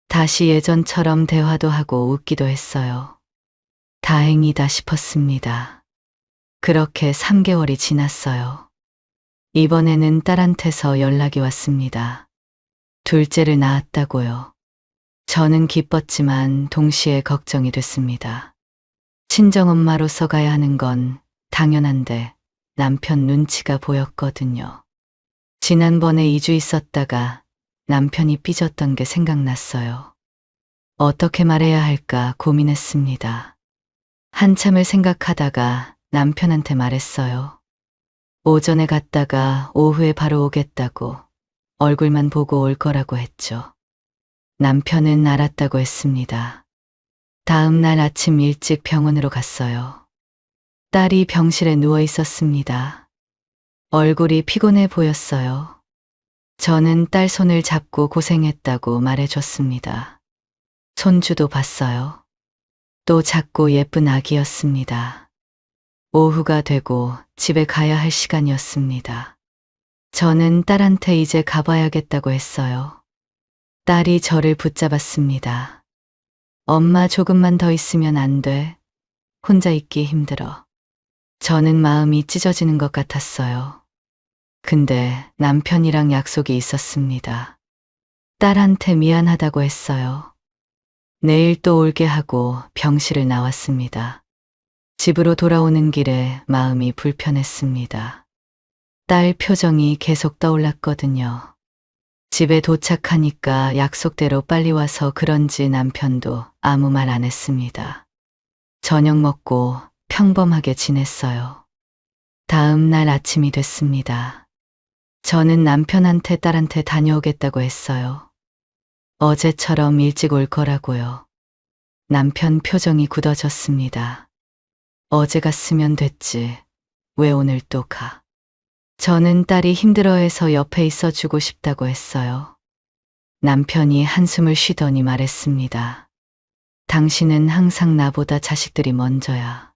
다시 예전처럼 대화도 하고 웃기도 했어요. 다행이다 싶었습니다. 그렇게 3개월이 지났어요. 이번에는 딸한테서 연락이 왔습니다. 둘째를 낳았다고요. 저는 기뻤지만 동시에 걱정이 됐습니다. 친정엄마로서 가야 하는 건 당연한데 남편 눈치가 보였거든요. 지난번에 2주 있었다가 남편이 삐졌던 게 생각났어요. 어떻게 말해야 할까 고민했습니다. 한참을 생각하다가 남편한테 말했어요. 오전에 갔다가 오후에 바로 오겠다고 얼굴만 보고 올 거라고 했죠. 남편은 알았다고 했습니다. 다음 날 아침 일찍 병원으로 갔어요. 딸이 병실에 누워 있었습니다. 얼굴이 피곤해 보였어요. 저는 딸 손을 잡고 고생했다고 말해줬습니다. 손주도 봤어요. 또 작고 예쁜 아기였습니다. 오후가 되고 집에 가야 할 시간이었습니다. 저는 딸한테 이제 가봐야겠다고 했어요. 딸이 저를 붙잡았습니다. 엄마 조금만 더 있으면 안 돼. 혼자 있기 힘들어. 저는 마음이 찢어지는 것 같았어요. 근데 남편이랑 약속이 있었습니다. 딸한테 미안하다고 했어요. 내일 또 올게 하고 병실을 나왔습니다. 집으로 돌아오는 길에 마음이 불편했습니다. 딸 표정이 계속 떠올랐거든요. 집에 도착하니까 약속대로 빨리 와서 그런지 남편도 아무 말 안 했습니다. 저녁 먹고 평범하게 지냈어요. 다음 날 아침이 됐습니다. 저는 남편한테 딸한테 다녀오겠다고 했어요. 어제처럼 일찍 올 거라고요. 남편 표정이 굳어졌습니다. 어제 갔으면 됐지. 왜 오늘 또 가? 저는 딸이 힘들어해서 옆에 있어주고 싶다고 했어요. 남편이 한숨을 쉬더니 말했습니다. 당신은 항상 나보다 자식들이 먼저야.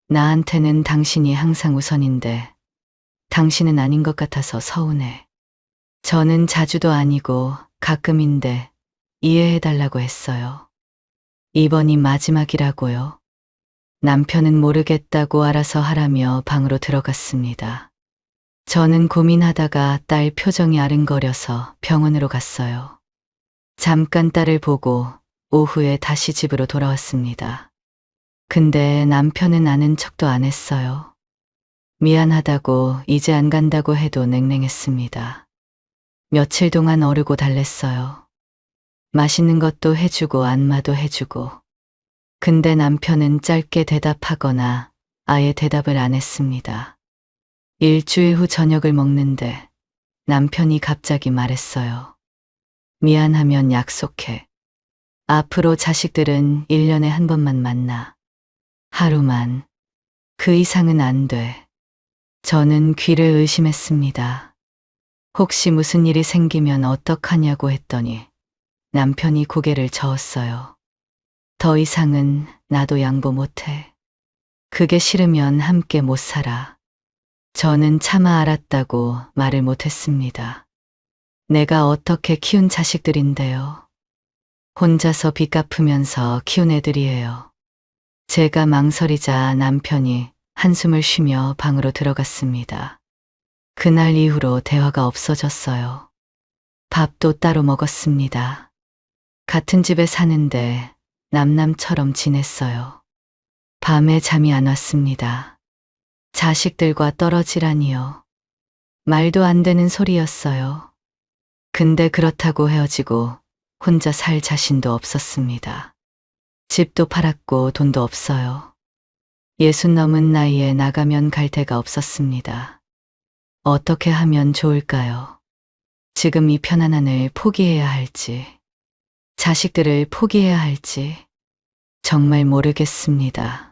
나한테는 당신이 항상 우선인데 당신은 아닌 것 같아서 서운해. 저는 자주도 아니고 가끔인데 이해해달라고 했어요. 이번이 마지막이라고요. 남편은 모르겠다고 알아서 하라며 방으로 들어갔습니다. 저는 고민하다가 딸 표정이 아른거려서 병원으로 갔어요. 잠깐 딸을 보고 오후에 다시 집으로 돌아왔습니다. 근데 남편은 아는 척도 안 했어요. 미안하다고 이제 안 간다고 해도 냉랭했습니다. 며칠 동안 어르고 달랬어요. 맛있는 것도 해주고 안마도 해주고. 근데 남편은 짧게 대답하거나 아예 대답을 안 했습니다. 일주일 후 저녁을 먹는데 남편이 갑자기 말했어요. 미안하면 약속해. 앞으로 자식들은 1년에 한 번만 만나. 하루만. 그 이상은 안 돼. 저는 귀를 의심했습니다. 혹시 무슨 일이 생기면 어떡하냐고 했더니 남편이 고개를 저었어요. 더 이상은 나도 양보 못해. 그게 싫으면 함께 못 살아. 저는 차마 알았다고 말을 못했습니다. 내가 어떻게 키운 자식들인데요. 혼자서 빚 갚으면서 키운 애들이에요. 제가 망설이자 남편이 한숨을 쉬며 방으로 들어갔습니다. 그날 이후로 대화가 없어졌어요. 밥도 따로 먹었습니다. 같은 집에 사는데 남남처럼 지냈어요. 밤에 잠이 안 왔습니다. 자식들과 떨어지라니요. 말도 안 되는 소리였어요. 근데 그렇다고 헤어지고 혼자 살 자신도 없었습니다. 집도 팔았고 돈도 없어요. 60 넘은 나이에 나가면 갈 데가 없었습니다. 어떻게 하면 좋을까요? 지금 이 편안함을 포기해야 할지, 자식들을 포기해야 할지, 정말 모르겠습니다.